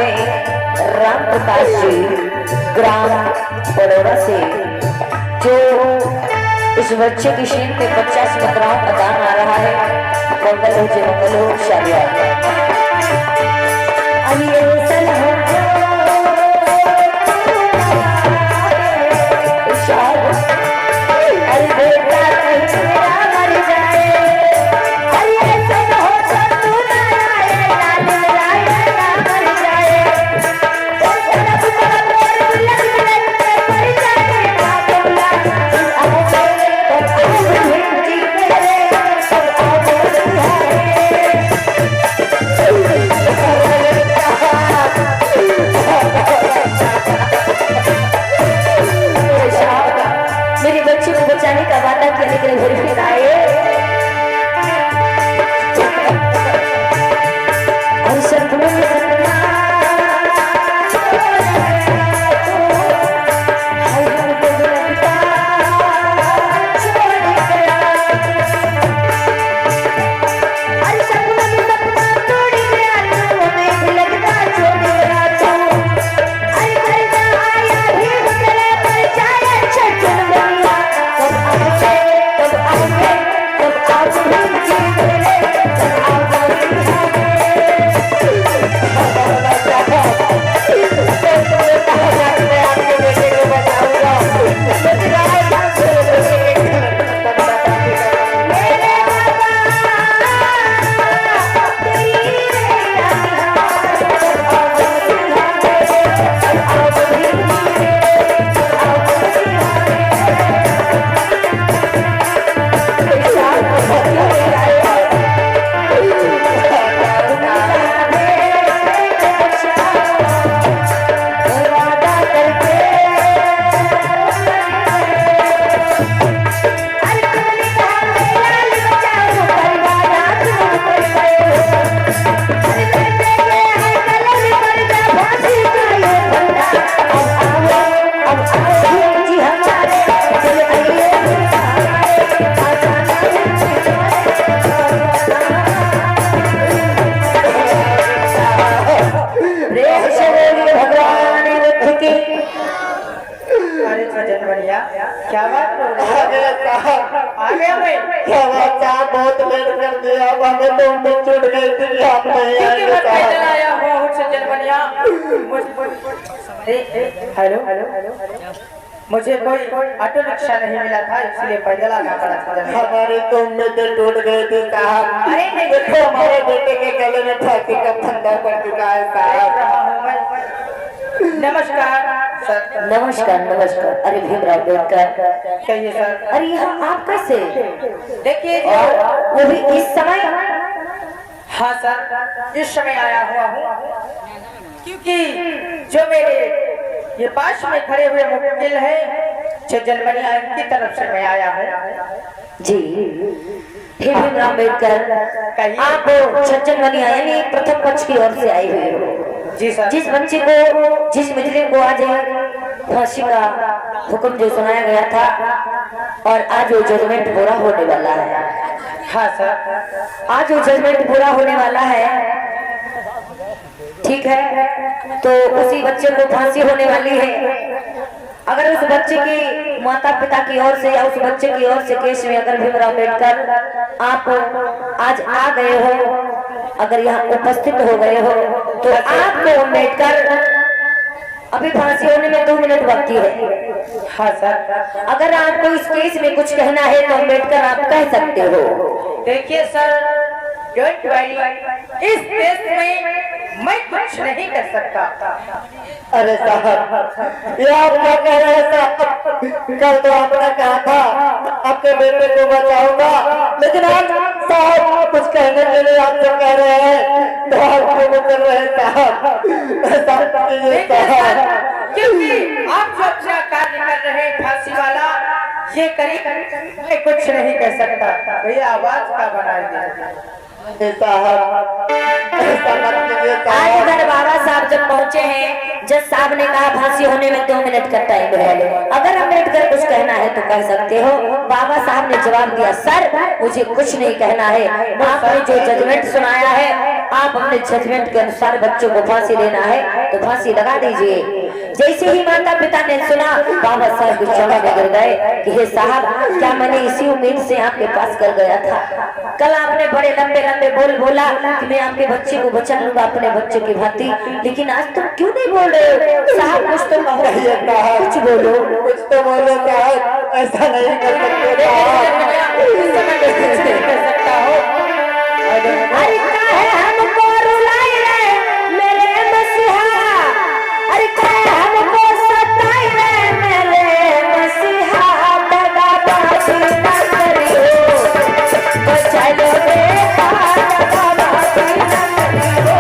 हुए राम प्रकाश जी ग्राम बड़ौदा से, जो इस बच्चे की शीन पे 50 मुद्राओं का दान आ रहा है। मंगल हो जय मंगल हो शादी क्या बात कर रहे आ गया भाई? क्या बात साहब, बहुत लेट कर दिया, हमें तो उम्मीद छूट गई थी कि आप नहीं आएंगे साहब। आया हुआ हूँ सज्जन बनिया। हेलो, मुझे कोई ऑटो रिक्शा नहीं मिला था, इसलिए पैदल आना पड़ा था। हमारी तो उम्मीदें टूट गई थी साहब। अरे नहीं, देखो हमारे बेटे के गले में फांसी का फंदा पड़ चुका है साहब। नमस्कार सर। नमस्कार नमस्कार। अरे भीमराव बेटकर, कहिए सर। अरे यहाँ आप कैसे? देखिए वो भी इस समय? हाँ सर, इस समय आया हुआ हूँ क्योंकि जो मेरे ये पास में खड़े हुए मुवक्किल है सज्जन बनिया, इनकी तरफ से मैं आया हूँ। जी हे भीमराव बेटकर, आप सज्जन बनिया यानी प्रथम पक्ष की ओर से आए हुए हो। जी सर। जिस बच्चे को, जिस मुजरिम को आज फांसी का हुक्म जो सुनाया गया था और आज वो जजमेंट पूरा होने वाला है। हाँ सर, आज वो जजमेंट पूरा होने वाला है, ठीक है? तो उसी बच्चे को फांसी होने वाली है। अगर उस बच्चे की माता पिता की ओर से या उस बच्चे की ओर से केस में अगर भीमराव बेटकर आप आज आ गए हो, अगर यहाँ उपस्थित हो गए हो, तो आपको बेटकर अभी फांसी होने में 2 मिनट बाकी है। हाँ सर। अगर आपको इस केस में कुछ कहना है तो बेटकर आप कह सकते हो। देखिए सर, डोंट वरी, इस केस में मैं कुछ नहीं कर सकता। अरे साहब, ये आप क्या कह रहे हैं साहब? कल तो आपने कहा था आपके बेटे को बचाऊंगा, लेकिन आज साहब कुछ कहने के लिए आपसे कह रहे हैं तो आप क्यों कर रहे हैं साहब? क्योंकि आप जो अपना कार्य कर रहे हैं फांसी वाला, ये करीब मैं कुछ नहीं कर सकता। भैया आवाज का बना साहब, आज इधर बाबा साहब जब पहुंचे हैं, जज साहब ने कहा फांसी होने में 2 मिनट का टाइम है, अगर हम बैठ कर कुछ कहना है तो कह सकते हो। बाबा साहब ने जवाब दिया, सर मुझे कुछ नहीं कहना है, आपने जो जजमेंट सुनाया है आप अपने जजमेंट के अनुसार बच्चों को फांसी देना है तो फांसी लगा दीजिए। जैसे ही माता पिता ने सुना बाबा साहब के चरणों में गिर गए कि हे साहब, क्या मैंने इसी उम्मीद से आपके पास कर गया था? कल आपने बड़े लंबे लंबे बोल बोला कि मैं आपके बच्चे को बचा लूंगा अपने बच्चों की भांति, लेकिन आज तुम क्यों नहीं बोल रहे हो? साहब कुछ तो कहो, कुछ बोलो, कुछ तो बोलो साहब, ऐसा नहीं कर सकते अरे काहे हमको रुलाई रे मेरे मसीहा, अरे काहे हमको सताई रे मेरे मसीहा, दगाबाजी ना करियो, बचा लो बेटा, दगाबाजी ना करियो।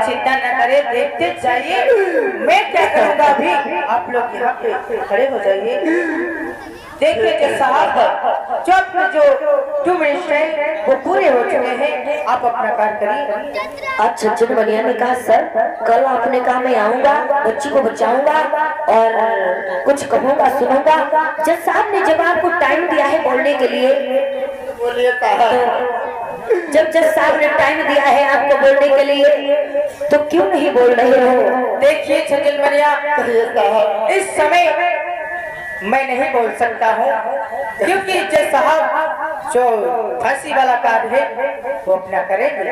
चिंता न करे, देखते जाइए मैं क्या करूँगा। अभी आप लोग यहाँ पे खड़े हो जाइए। देखिए जो साहब जो 2 मिनट है वो पूरे हो चुके हैं, आप अपना कार्य करिए। अच्छा चंद बनिया ने कहा, सर कल आपने कहा मैं आऊंगा, बच्ची को बचाऊंगा और कुछ कहूंगा सुनूंगा। जज साहब ने जब आपको टाइम दिया है बोलने के लिए, बोलिए कहा जब जज साहब ने टाइम दिया है आपको बोलने के लिए तो क्यों नहीं बोल रहे हो? देखिए छजल बनिया, इस समय मैं नहीं बोल सकता हूँ क्योंकि जज साहब जो फांसी वाला कार्य है वो अपना करेंगे।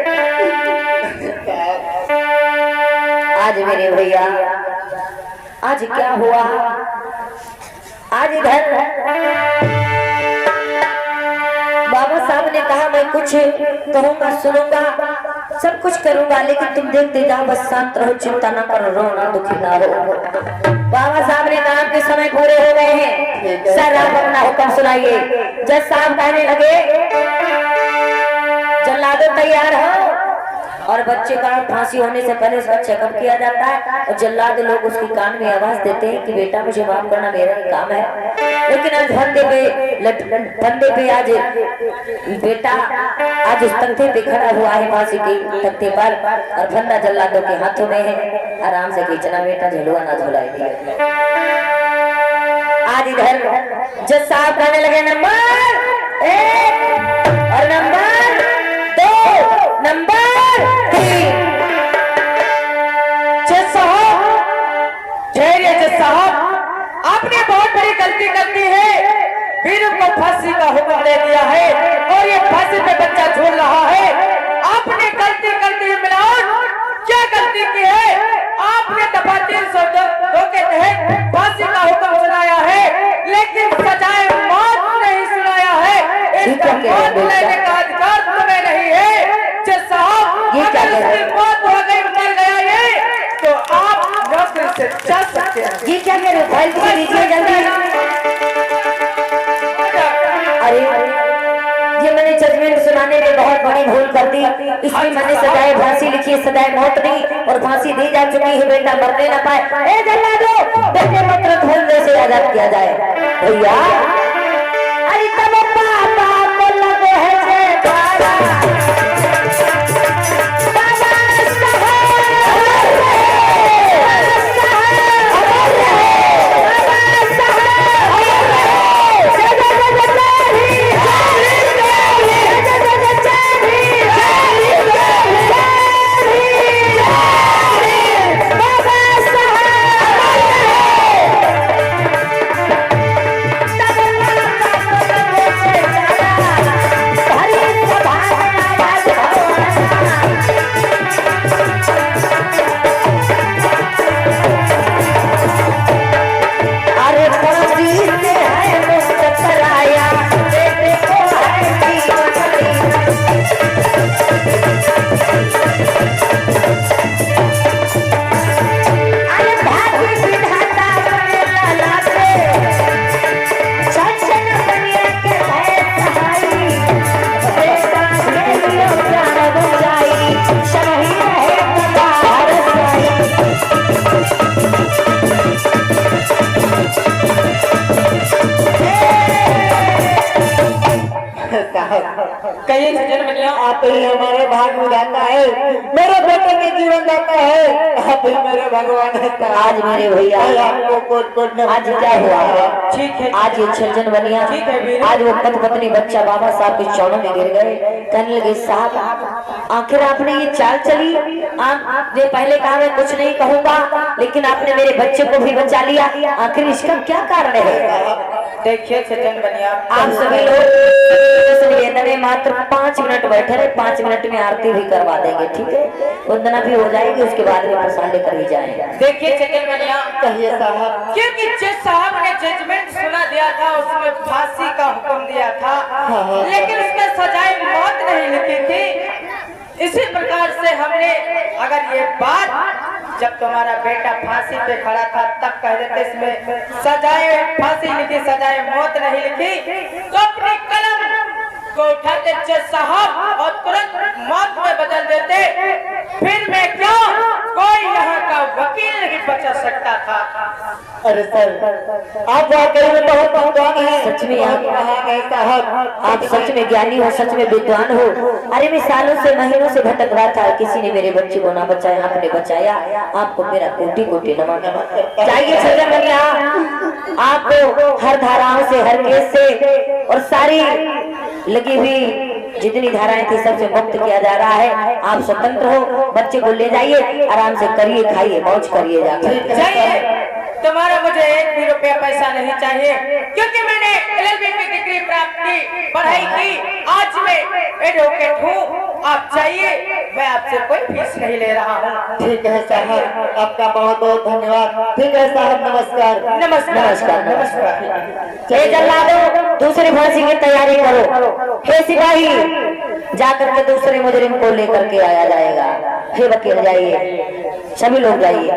आज मेरे भैया आज क्या हुआ, आज इधर बाबा साहब ने कहा मैं कुछ कहूंगा सुनूंगा सब कुछ करूंगा, लेकिन तुम देखते जाओ, बस शांत रहो, चिंता ना करो, रोना दुखी ना हो। बाबा साहब ने कहा आपके समय पूरे हो गए हैं, सर आप अपना हुक्म सुनाइए। जज साहब कहने लगे, जल्लादो तैयार हो, और बच्चे का फांसी होने से पहले उसका चेकअप किया जाता है और जल्लाद लोग उसकी कान में आवाज देते हैं कि बेटा मुझे माफ करना, मेरा ही काम है। लेकिन आज फंदे पे आज बेटा आज उस तख्ते पे खड़ा हुआ है, फांसी के तख्ते पर, और फंदा जल्लादों के हाथों में है। आराम से खींचना बेटा, झुलवा ना झुलाई दिया। आज इधर जज साहब कहने लगे नंबर 1 और नंबर 2, नंबर 3। जज साहब, ठहरिए जज साहब, आपने बहुत बड़ी गलती कर दी है। वीरू को फांसी का हुक्म दे दिया है और ये फांसी पे बच्चा झूल रहा है। आपने गलती कर दी मिलान, क्या गलती की है? आपने दफा 302 के तहत फांसी का हुक्म सुनाया है, लेकिन सजाए मौत नहीं सुनाया है। इसका मौत लेने का अधिकार तुम्हें नहीं है। जज साहब, अगर उसकी मौत हो गई, मर गया ये, तो आप नौकरी से जा सकते हैं। ये क्या कह रहे हो? फाइल किसे दीजिए जल्दी। अरे ये मैंने जजमेंट सुना जमाने में बहुत बड़ी भूल कर दी, इसलिए मैंने सजाए फांसी लिखी है, सजाए मौत दी और फांसी दी जा चुकी है। बेटा मरने न पाए। ए जल्लादो, बेटे को तुरंत भूल से आजाद किया जाए। भैया अरे तब पापा को लगे है जयकारा, कहिए सज्जन बनिया, आप ही हमारे भाग में जाता है, मेरे बेटे के जीवन जाता है, आप ही मेरे भगवान है। आज मेरे भैया आपको कोट आज क्या हुआ है? ठीक है, आज ये छज्जन बनिया, ठीक है वीर। आज वो पत्नी बच्चा बाबा साहब के चरणों में गिर गए। कहने लगे साहब आखिर आपने ये चाल चली, आपने पहले कहा मैं कुछ नहीं कहूंगा, लेकिन आपने मेरे बच्चे को भी बचा लिया, आखिर इसका क्या कारण है? देखिए सज्जन बनिया, आप सभी लोग में मात्र 5 मिनट बैठे रहे, 5 मिनट में आरती भी करवा देंगे, ठीक है? वंदना भी हो जाएगी, उसके बाद में प्रसाद लेकर ही जाएंगे। देखिए सज्जन बनिया, कहिए साहब। क्योंकि जज साहब ने जजमेंट सुना दिया था, उसमें फांसी का हुक्म दिया था, लेकिन उसमें सजाए मौत नहीं लिखी थी। इसी प्रकार से हमने अगर ये बात जब तुम्हारा बेटा फांसी पे खड़ा था तब कह देते इसमें सजाए फांसी लिखी, सजाए मौत नहीं लिखी, तो अपनी कलम को उठाते जज साहब और तुरंत मौत में बदल देते, फिर मैं क्या कोई यहाँ का वकील नहीं बचा सकता था। अरे सर, आप वाकई में बहुत विद्वान हैं। सच में साहब, आप सच में ज्ञानी हो, सच में विद्वान हो। अरे मैं सालों से महीनों से भटक रहा था, किसी ने मेरे बच्चे को ना बचाया, आपने बचाया, आपको मेरा कोटि कोटि नमन। जाइए छज्जन बनिया, आपको हर धाराओं से, हर केस से और सारी लगी हुई जितनी धाराएं थी सबसे मुक्त किया जा रहा है। आप स्वतंत्र हो, बच्चे को ले जाइए, आराम से करिए, खाइए, मौज करिए जाकर। जाइए, तुम्हारा मुझे 1 भी रुपया पैसा नहीं चाहिए, क्योंकि मैंने LLB की डिग्री प्राप्त की, पढ़ाई की, आज मैं एडवोकेट हूँ। आप जाइए, मैं आपसे कोई फीस नहीं ले रहा हूँ। ठीक है साहब, आपका बहुत बहुत धन्यवाद। ठीक है साहब, नमस्कार। नमस्कार नमस्कार। ये जल्लादो, दूसरी फांसी की तैयारी करो। हे सिपाही, जाकर के दूसरे मुजरिम को लेकर के आया जाएगा। हे वकील जाइए, सभी लोग जाइए।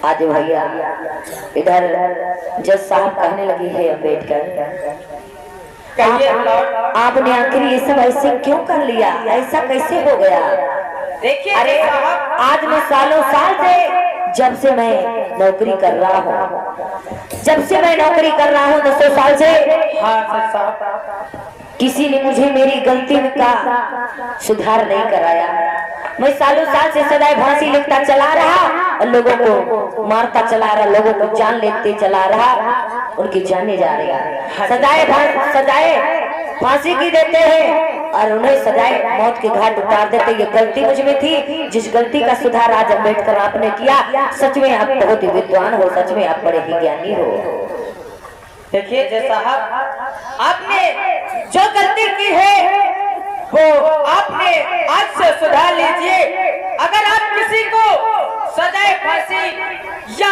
आज भैया इधर जज साहब कहने लगी है अम्बेडकर, आपने आखिर ये सब ऐसे क्यों कर लिया, ऐसा कैसे हो गया? देखिए, अरे आज मैं सालों साल से, जब से मैं नौकरी कर रहा हूँ, जब से मैं नौकरी कर रहा हूँ 200 साल से, किसी ने मुझे मेरी गलती का सुधार नहीं कराया। मैं सालों साल से सजाए फांसी लिखता चला रहा और लोगों को मारता चला रहा, लोगों को जान लेते चला रहा, उनकी जाने जा रही है। सजाए फांसी की देते हैं और उन्हें सजाए मौत के घाट उतार देते। ये गलती मुझ में थी, जिस गलती का सुधार आज अम्बेडकर आपने किया। सच में आप बहुत ही विद्वान हो, सच में आप बड़े ही ज्ञानी हो। देखिए जज साहब, आपने जो गलती की है वो आपने आज से सुधार लीजिए। अगर आप किसी को सजाए फांसी या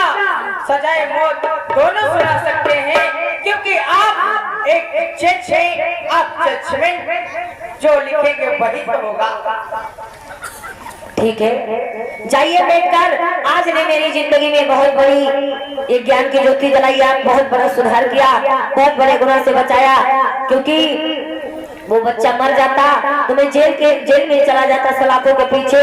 सजाए मौत दोनों सुना सकते हैं, क्योंकि आप एक जज हैं, आप जजमेंट जो लिखेंगे वही तो होगा। ठीक है, जाइए अम्बेडकर, आज ने मेरी जिंदगी में बहुत बड़ी एक ज्ञान की ज्योति जलाई, आप बहुत बड़ा सुधार किया, बहुत बड़े गुनाह से बचाया। क्योंकि वो बच्चा मर जाता तो मैं जेल में चला जाता सलाखों के पीछे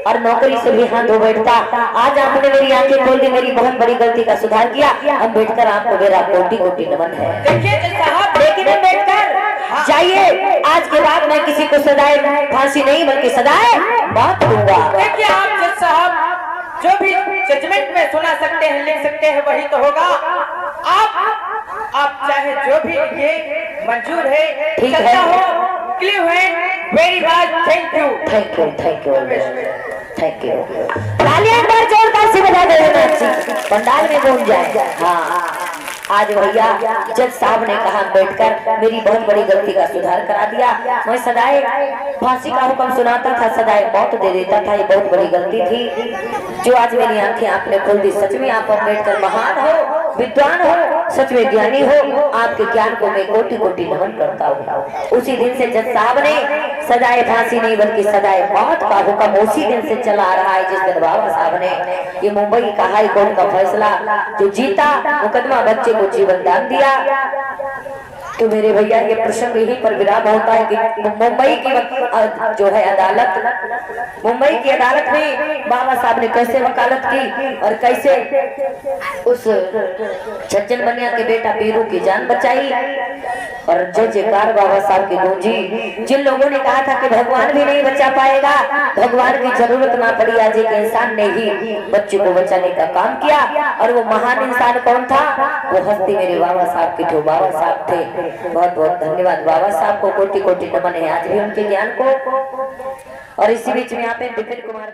और नौकरी से भी हाथ धो बैठता। आज आपने मेरी आंखें खोल दी, मेरी बहुत बड़ी गलती का सुधार किया। अम्बेडकर आपको मेरा कोटि कोटि नमन है। लेकिन अम्बेडकर जाइए, आज के बाद मैं किसी को सदाए फांसी नहीं बल्कि सदाए मौत दूंगा। देखिए आप जज साहब जो भी जजमेंट में सुना सकते हैं लिख सकते हैं वही तो होगा। आप चाहे जो भी लिखिए मंजूर है, ठीक चलता है। हो क्लियर है। Very much thank you thank you thank you thank you. तालियां एक बार जोरदार से बजा दो, पंडाल में गूंज जाए। हाँ आज भैया जज साहब ने कहा अम्बेडकर मेरी बहुत बड़ी गलती का सुधार करा दिया। मैं सदाए फांसी का हुक्म सुनाता था, सदाए मौत दे देता था, ये बहुत बड़ी गलती थी जो आज मेरी आंखें आपने खोल दी। सच में आप अम्बेडकर महान हो, विद्वान हो, सच में ज्ञानी हो। आपके ज्ञान को मैं कोटि कोटि नमन करता हूँ। उसी दिन से जज साहब ने सदाए फांसी नहीं बल्कि सदाए मौत का हुक्म उसी दिन से चला आ रहा है जिस दिन बाबा साहब ने ये मुंबई का हाई कोर्ट का फैसला जो जीता, मुकदमा बच्चे को जीवन दान दिया। तो मेरे भैया ये प्रसंग यहीं पर विराम होता है कि मुंबई की जो है अदालत, मुंबई की अदालत में बाबा साहब ने कैसे वकालत की और कैसे उस छज्जन बनिया के बेटा पीरू की जान बचाई और जय जयकार बाबा साहब की गूंजी। जिन लोगों ने कहा था कि भगवान भी नहीं बचा पाएगा, भगवान की जरूरत ना पड़ी, आज एक इंसान ने ही बच्चे को बचाने का काम किया। और वो महान इंसान कौन था? वो हस्ती मेरे बाबा साहब की, जो बाबा साहब थे। बहुत बहुत धन्यवाद बाबा साहब को, कोटि कोटि नमन है आज भी उनके ज्ञान को। और इसी बीच में यहाँ पे विपिन कुमार